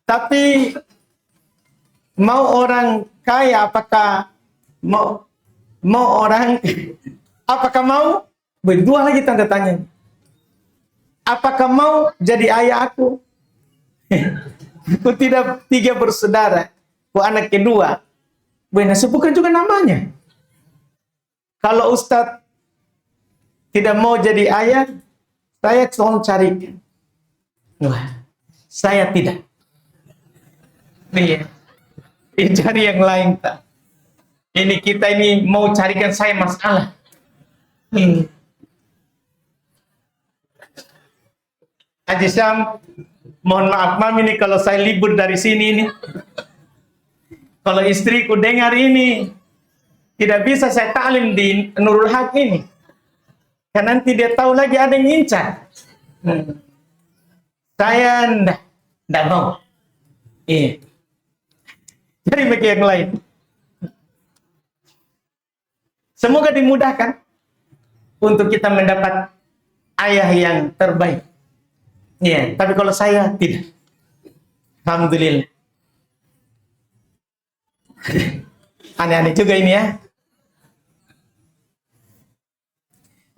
Tapi mau orang kaya, apakah mau orang apakah mau? Berdua lagi tanda tanya. Apakah mau jadi ayah aku? Aku tidak 3 bersaudara. Aku anak kedua. Benar, sebutkan juga namanya. Kalau Ustadz tidak mau jadi ayah, saya tolong carikan. Wah, saya tidak. Iya. Cari yang lain tak. Ini kita ini mau carikan saya masalah. Haji Syam, mohon maaf Mam, ini kalau saya libur dari sini ini. Kalau istriku dengar ini, Tidak bisa saya taklim di Nurul Haq ini. Karena nanti dia tahu lagi ada yang ngincar. Saya enggak mau. Iya. Jadi bagi yang lain. Semoga dimudahkan untuk kita mendapat ayah yang terbaik. Iya, tapi kalau saya tidak. Alhamdulillah. Aneh-aneh juga ini ya.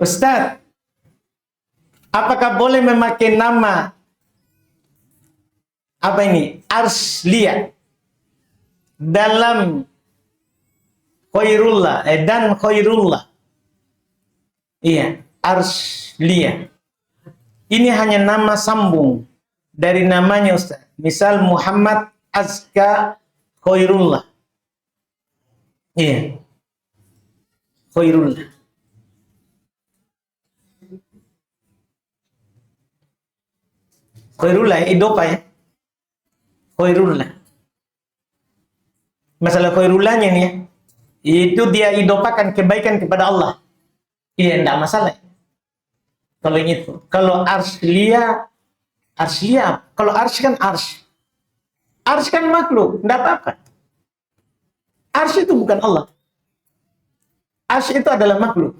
Ustaz, apakah boleh memakai nama apa ini? Arslia dalam Khairullah dan Khairullah. Iya, Arslia. Ini hanya nama sambung dari namanya Ustaz. Misal Muhammad Azka Khairullah. Iya. Khairullah. Khairullah idopa ya. Khairullah. Masalah khairullahnya nih ya. Itu dia idopakan kebaikan kepada Allah. Iya, enggak masalah. Kalau yang itu. Kalau Arslia, kalau Ars kan Ars. Ars kan makhluk, enggak apa-apa. Ars itu bukan Allah. Ars itu adalah makhluk.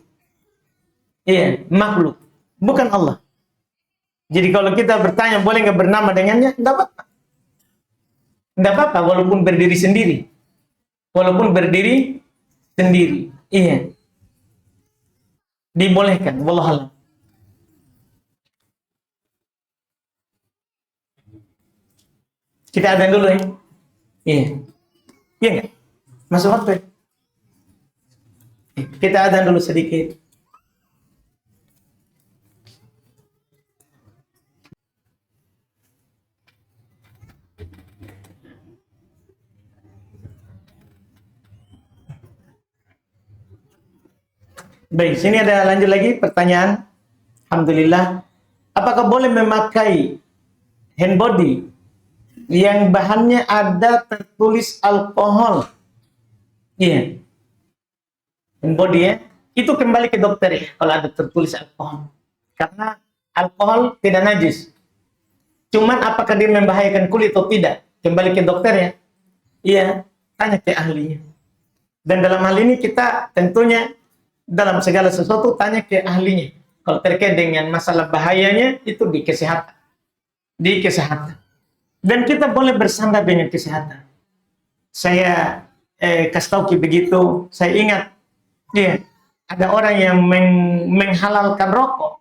Iya, makhluk. Bukan Allah. Jadi kalau kita bertanya boleh nggak bernama dengannya, enggak apa-apa. Enggak apa-apa walaupun berdiri sendiri. Walaupun berdiri sendiri. Iya. Dibolehkan, wallahualam. Kita adzan dulu ya. Iya. Iya enggak? Masuk waktu ya? Kita adzan dulu sedikit. Baik, sini ada lanjut lagi pertanyaan. Alhamdulillah. Apakah boleh memakai hand body yang bahannya ada tertulis alkohol? Iya. Hand body ya. Itu kembali ke dokter ya kalau ada tertulis alkohol. Karena alkohol tidak najis. Cuman apakah dia membahayakan kulit atau tidak? Kembali ke dokter ya. Iya, tanya ke ahlinya. Dan dalam hal ini kita tentunya dalam segala sesuatu tanya ke ahlinya. Kalau terkait dengan masalah bahayanya itu di kesehatan. Di kesehatan. Dan kita boleh bersandar dengan kesehatan. Saya kasih tahu begitu, saya ingat ya, ada orang yang menghalalkan rokok.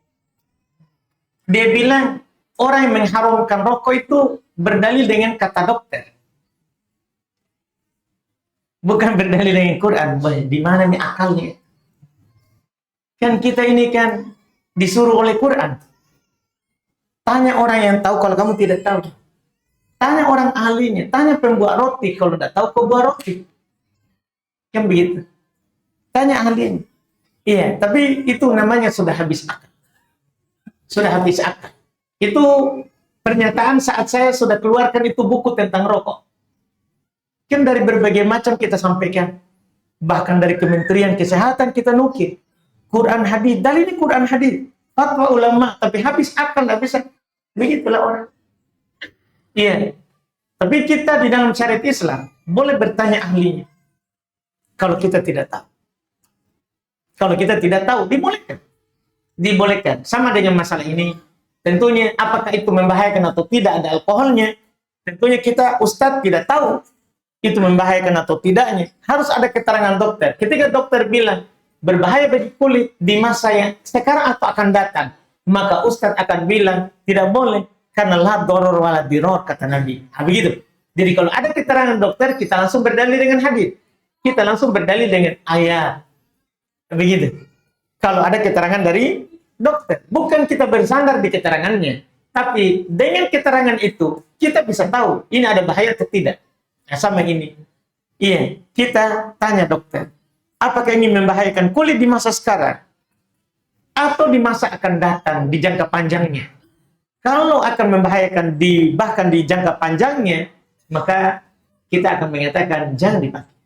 Dia bilang orang yang mengharamkan rokok itu berdalil dengan kata dokter. Bukan berdalil dengan Quran. Di mana nih akalnya? Kan kita ini kan disuruh oleh Quran. Tanya orang yang tahu kalau kamu tidak tahu. Tanya orang ahlinya. Tanya pembuat roti kalau tidak tahu kau buat roti. Kan begitu. Tanya ahlinya. Iya, tapi itu namanya sudah habis akal. Sudah habis akal. Itu pernyataan saat saya sudah keluarkan itu buku tentang rokok. Kan dari berbagai macam kita sampaikan. Bahkan dari Kementerian Kesehatan kita nukil. Quran hadis, dalil ini Quran hadis, fatwa ulama, tapi habis akal nggak bisa. Begitulah orang. Iya. Tapi kita di dalam syariat Islam boleh bertanya ahlinya. Kalau kita tidak tahu. Kalau kita tidak tahu, dibolehkan. Dibolehkan. Sama dengan masalah ini. Tentunya apakah itu membahayakan atau tidak ada alkoholnya. Tentunya kita ustadz tidak tahu itu membahayakan atau tidaknya. Harus ada keterangan dokter. Ketika dokter bilang berbahaya bagi kulit di masa yang sekarang atau akan datang, maka ustadz akan bilang tidak boleh karena la doror wala diror kata Nabi. Begitu. Jadi kalau ada keterangan dokter, kita langsung berdalil dengan hadis. Kita langsung berdalil dengan ayat. Begitu. Kalau ada keterangan dari dokter, bukan kita bersandar di keterangannya, tapi dengan keterangan itu kita bisa tahu ini ada bahaya atau tidak. Nah, sama ini. Iya, kita tanya dokter. Apakah ini membahayakan kulit di masa sekarang? Atau di masa akan datang, di jangka panjangnya? Kalau akan membahayakan bahkan di jangka panjangnya, maka kita akan mengatakan jangan dipakai.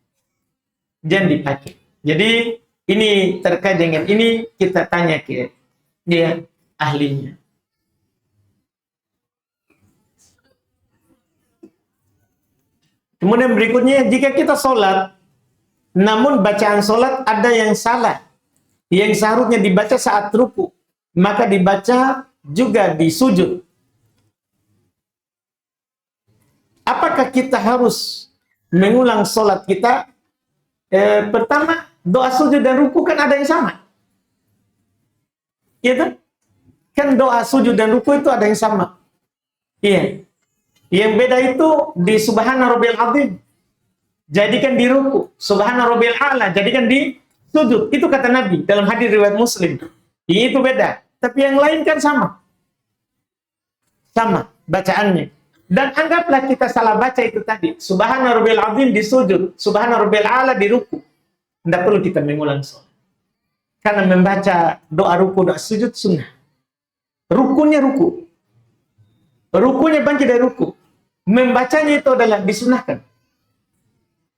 Jangan dipakai. Jadi ini terkait dengan ini kita tanya ke dia ahlinya. Kemudian berikutnya, jika kita sholat, namun bacaan sholat ada yang salah, yang seharusnya dibaca saat ruku, maka dibaca juga di sujud. Apakah kita harus mengulang sholat kita? Pertama, doa sujud dan ruku kan ada yang sama. Iya kan? Kan doa sujud dan ruku itu ada yang sama. Iya. Yang beda itu di Subhana Rabbiyal Azim, jadikan di ruku. Subhana Rabbiyal A'la, jadikan di sujud. Itu kata Nabi dalam hadis riwayat Muslim. Itu beda. Tapi yang lain kan sama. Sama bacaannya. Dan anggaplah kita salah baca itu tadi. Subhana Rabbiyal Azim di sujud, Subhana Rabbiyal A'la di ruku. Tidak perlu kita mengulang sholat. Karena membaca doa ruku, doa sujud sunnah. Rukunya ruku. Rukunya bangkit dari ruku. Membacanya itu adalah disunahkan.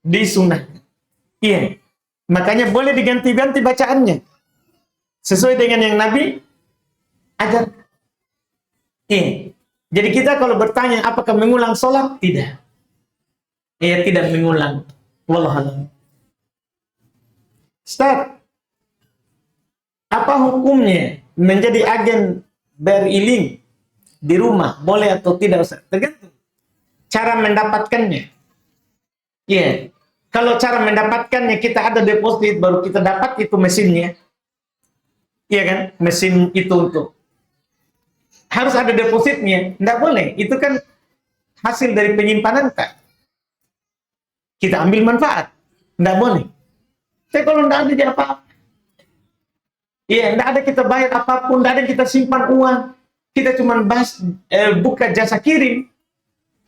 Disunahkan. Iya. Makanya boleh diganti-ganti bacaannya. Sesuai dengan yang Nabi ajar. Iya. Jadi kita kalau bertanya apakah mengulang sholat? Tidak. Iya, tidak mengulang. Wallahualam. Ustaz, apa hukumnya menjadi agen beriling di rumah? Boleh atau tidak, Ustaz? Tergantung cara mendapatkannya. Iya. Kalau cara mendapatkannya kita ada deposit baru kita dapat itu mesinnya. Iya kan? Mesin itu untuk harus ada depositnya. Tidak boleh. Itu kan hasil dari penyimpanan tak. Kita ambil manfaat. Tidak boleh. Tapi kalau tidak ada dia apa-apa. Iya, tidak ada kita bayar apapun, tidak ada kita simpan uang. Kita cuma buka jasa kirim.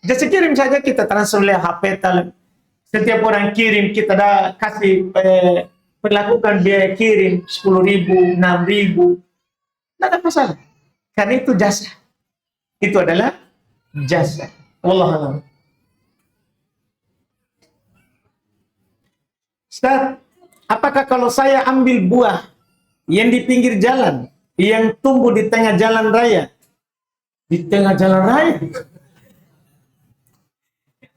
Jasa kirim saja kita transfer lewat HP. Setiap orang kirim kita kasih perlakukan biaya kirim 10.000, 6.000. Tidak ada masalah. Karena itu jasa. Itu adalah jasa. Wallahualam. Ustaz, apakah kalau saya ambil buah yang di pinggir jalan, yang tumbuh di tengah jalan raya? Di tengah jalan raya?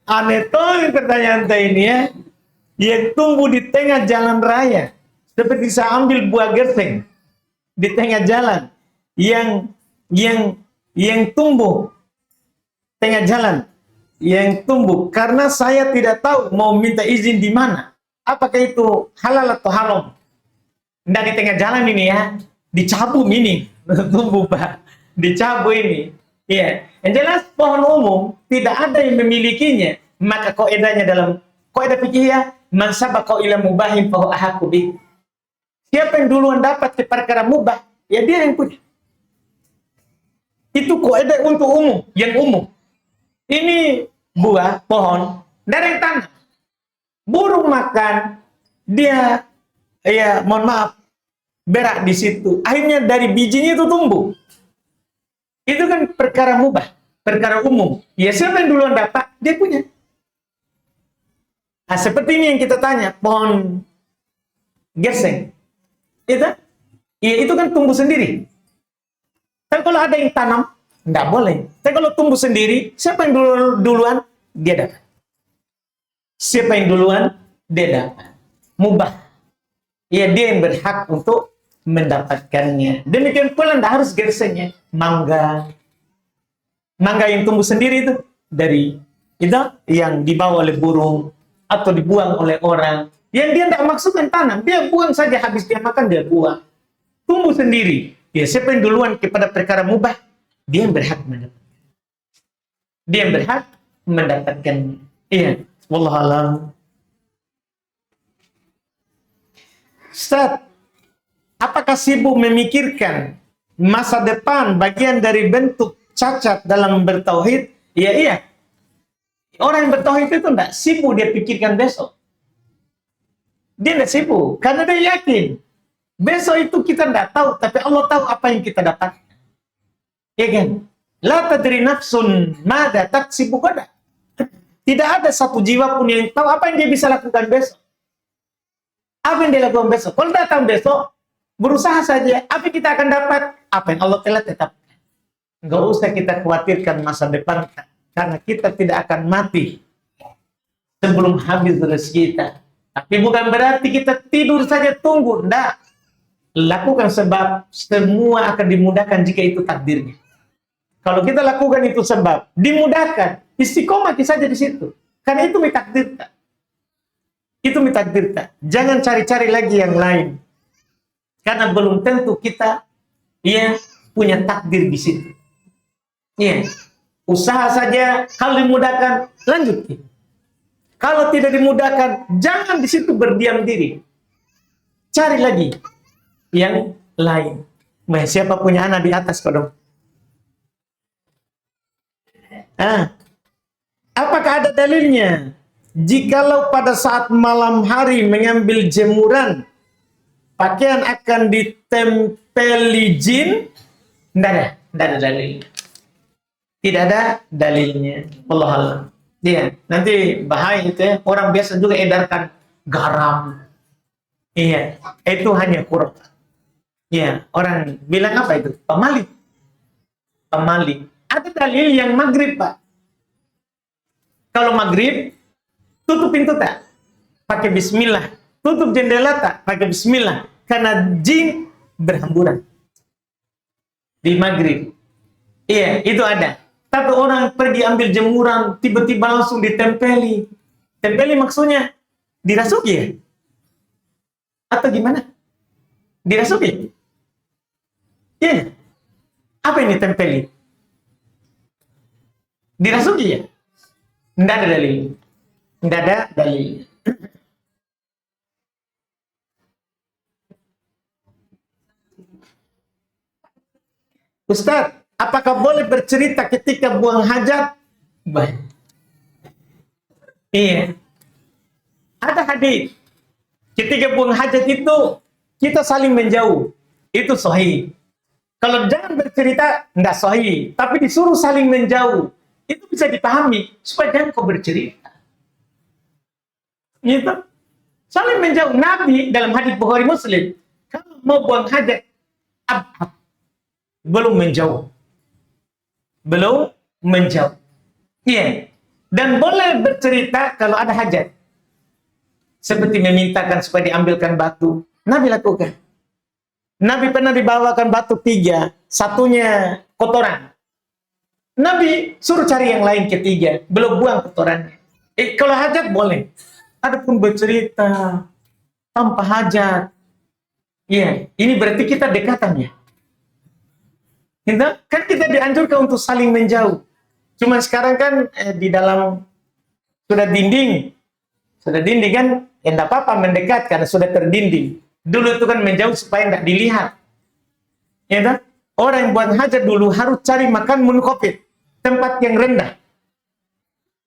Aneh tuh pertanyaan ini ya. Yang tumbuh di tengah jalan raya. Seperti saya ambil buah gerseng di tengah jalan. Yang tumbuh tengah jalan. Yang tumbuh. Karena saya tidak tahu mau minta izin di mana. Apakah itu halal atau haram? Nah, di tengah jalan ini ya. Dicabut ini. Tumbuh Pak. Dicabut ini. Iya, yang jelas pohon umum tidak ada yang memilikinya. Maka kaidahnya dalam kaidah fikih man sabaqa ila mubahin fa huwa ahqqu bih. Siapa yang duluan dapat ke perkara mubah, ya dia yang punya. Itu kaidah untuk umum, yang umum. Ini buah pohon dari tanah. Burung makan, dia ya mohon maaf berak di situ. Akhirnya dari bijinya itu tumbuh. Itu kan perkara mubah, perkara umum. Ya siapa yang duluan dapat, dia punya. Nah, seperti ini yang kita tanya, pohon gerseng. Itu? Ya, itu kan tumbuh sendiri. Tapi kalau ada yang tanam, enggak boleh. Tapi kalau tumbuh sendiri, siapa yang duluan, dia dapat. Siapa yang duluan, dia dapat. Mubah. Ya, dia yang berhak untuk mendapatkannya. Demikian pula tidak harus gersengnya. Mangga yang tumbuh sendiri itu dari itu yang dibawa oleh burung atau dibuang oleh orang yang dia tidak maksudkan tanam, dia buang saja, habis dia makan dia buang, tumbuh sendiri. Ya siapa yang duluan kepada perkara mubah, dia yang berhak mendapatkan. Dia yang berhak mendapatkan. Iya, wallahualam. Ustaz, apakah sibuk memikirkan masa depan bagian dari bentuk cacat dalam bertauhid? Iya. Orang yang bertauhid itu tidak sibuk dia pikirkan besok. Dia tidak sibuk karena dia yakin besok itu kita tidak tahu, tapi Allah tahu apa yang kita dapat. Ya kan? La tadri nafsun mada taksibu ghadan. Tidak ada satu jiwa pun yang tahu apa yang dia bisa lakukan besok. Apa yang dilakukan besok? Kalau datang besok, berusaha saja. Apa yang kita akan dapat? Apa yang Allah telah tetapkan. Nggak usah kita khawatirkan masa depan, karena kita tidak akan mati sebelum habis rezeki kita. Tapi bukan berarti kita tidur saja tunggu. Tidak. Lakukan, sebab semua akan dimudahkan jika itu takdirnya. Kalau kita lakukan itu sebab dimudahkan, istiqomah saja di situ. Karena itu takdir. Itu takdir. Jangan cari-cari lagi yang lain. Karena belum tentu kita punya takdir di situ. Usaha saja, kalau dimudahkan lanjut. Kalau tidak dimudahkan, jangan di situ berdiam diri. Cari lagi yang lain. Siapa punya anak di atas kok dong? Apakah ada dalilnya? Jikalau pada saat malam hari mengambil jemuran, pakaian akan ditempeli jin? Tidak ada dalilnya. Tidak ada dalilnya. Wallahualam. Nanti bahaya itu ya. Orang biasa juga edarkan garam. Itu hanya Quran. Orang bilang apa itu? Pemaling. Ada dalil yang maghrib, Pak. Kalau maghrib, tutup pintu tak? Pakai bismillah. Tutup jendela tak? Pakai bismillah. Karena jin berhamburan di maghrib. Itu ada. Tapi orang pergi ambil jemuran, tiba-tiba langsung ditempeli. Tempeli maksudnya dirasuki ya? Atau gimana? Dirasuki? Apa ini tempeli? Dirasuki ya? Tidak ada dalil. Tidak ada dalil. Ustaz, apakah boleh bercerita ketika buang hajat? Baik. Ada hadis. Ketika buang hajat itu kita saling menjauh. Itu sahih. Kalau jangan bercerita, tidak sahih. Tapi disuruh saling menjauh. Itu bisa dipahami. Supaya jangan kau bercerita. Gitu. Saling menjauh. Nabi dalam hadis Bukhari Muslim, kalau mau buang hajat, belum menjauh. Dan boleh bercerita kalau ada hajat. Seperti memintakan supaya diambilkan batu. Nabi lakukan. Nabi pernah dibawakan batu 3, satunya kotoran. Nabi suruh cari yang lain ketiga, belum buang kotorannya. Kalau hajat boleh. Adapun bercerita tanpa hajat, ini berarti kita dekatannya. Kan kita dianjurkan untuk saling menjauh. Cuman sekarang kan di dalam sudah dinding kan, tidak apa-apa mendekat karena sudah terdinding. Dulu itu kan menjauh supaya tidak dilihat. Orang yang buat hajat dulu harus cari makan munkhafid, tempat yang rendah.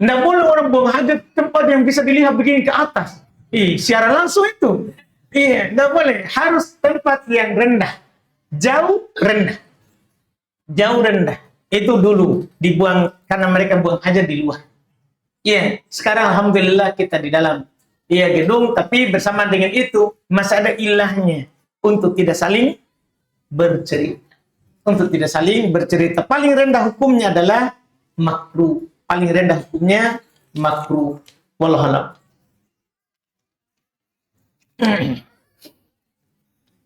Tidak boleh orang buang hajat tempat yang bisa dilihat begini ke atas. Siaran langsung itu. Tidak boleh. Harus tempat yang rendah. Jauh rendah. Itu dulu dibuang karena mereka buang hajat di luar. Sekarang alhamdulillah kita di dalam gedung, tapi bersama dengan itu masih ada ilahnya untuk tidak saling bercerita. Paling rendah hukumnya adalah makruh. Wallahualam.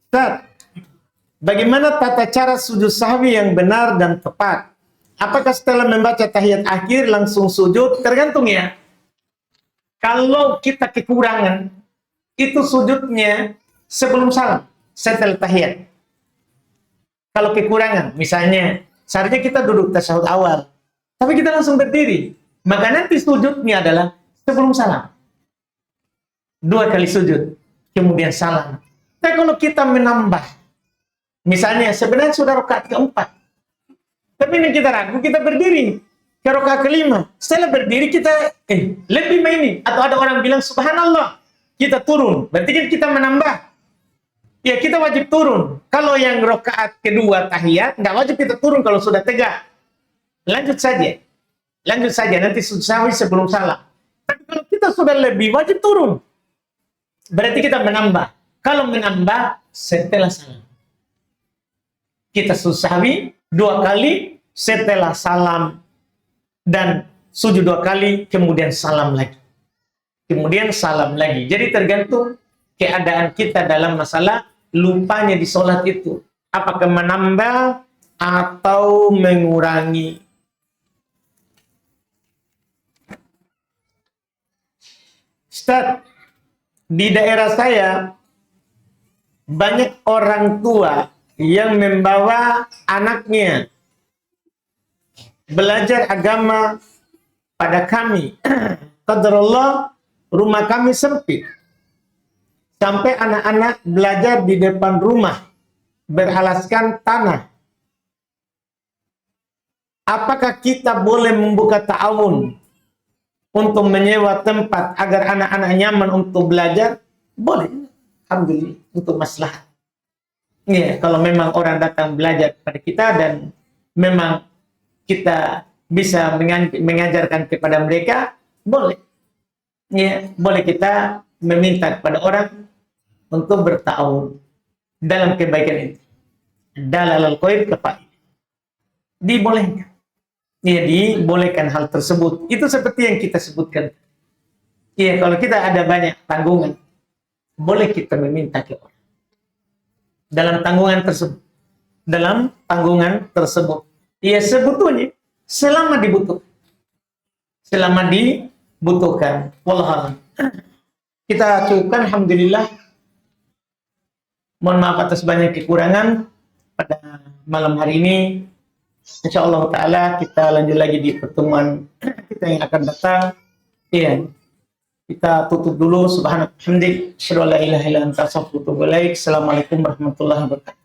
Ustaz, bagaimana tata cara sujud sahwi yang benar dan tepat? Apakah setelah membaca tahiyat akhir langsung sujud? Tergantung ya. Kalau kita kekurangan, itu sujudnya sebelum salam, setelah tahiyat. Kalau kekurangan, misalnya, seharusnya kita duduk tasyahud awal, tapi kita langsung berdiri, maka nanti sujudnya adalah sebelum salam. 2 kali sujud, kemudian salam. Tapi kalau kita menambah, misalnya sebenarnya sudah rakaat keempat, tapi ini kita ragu, kita berdiri ke rakaat kelima. Setelah berdiri kita lebih ini, atau ada orang bilang subhanallah, kita turun, berarti kan kita menambah. Kita wajib turun. Kalau yang rakaat kedua tahiyat, nggak wajib kita turun kalau sudah tegak. Lanjut saja, nanti sujud sahwi sebelum salam. Tapi kalau kita sudah lebih, wajib turun. berarti kita menambah. Kalau menambah setelah salam. Kita sahwi 2 kali setelah salam dan sujud 2 kali, kemudian salam lagi. Kemudian salam lagi. Jadi tergantung keadaan kita dalam masalah lupanya di sholat itu. Apakah menambah atau mengurangi. Ustaz, di daerah saya banyak orang tua yang membawa anaknya belajar agama pada kami. Qadarullah, rumah kami sempit. Sampai anak-anak belajar di depan rumah, beralaskan tanah. Apakah kita boleh membuka ta'awun untuk menyewa tempat agar anak-anak nyaman untuk belajar? Boleh. Alhamdulillah, untuk maslahat. Ya, kalau memang orang datang belajar kepada kita dan memang kita bisa mengajarkan kepada mereka, boleh. Ya, boleh kita meminta kepada orang untuk berta'awun dalam kebaikan itu. Dalal al-khair kefaid. Dibolehkan. Ya, dibolehkan hal tersebut. Itu seperti yang kita sebutkan. Ya, kalau kita ada banyak tanggungan, boleh kita meminta ke orang. Dalam tanggungan tersebut. Dalam tanggungan tersebut. Ya, sebetulnya selama dibutuhkan. Selama dibutuhkan. Wallahualam. Kita cukupkan, alhamdulillah. Mohon maaf atas banyak kekurangan pada malam hari ini. Insyaallah taala kita lanjut lagi di pertemuan kita yang akan datang. Iya. Kita tutup dulu. Subhanallah. Assalamualaikum warahmatullahi wabarakatuh.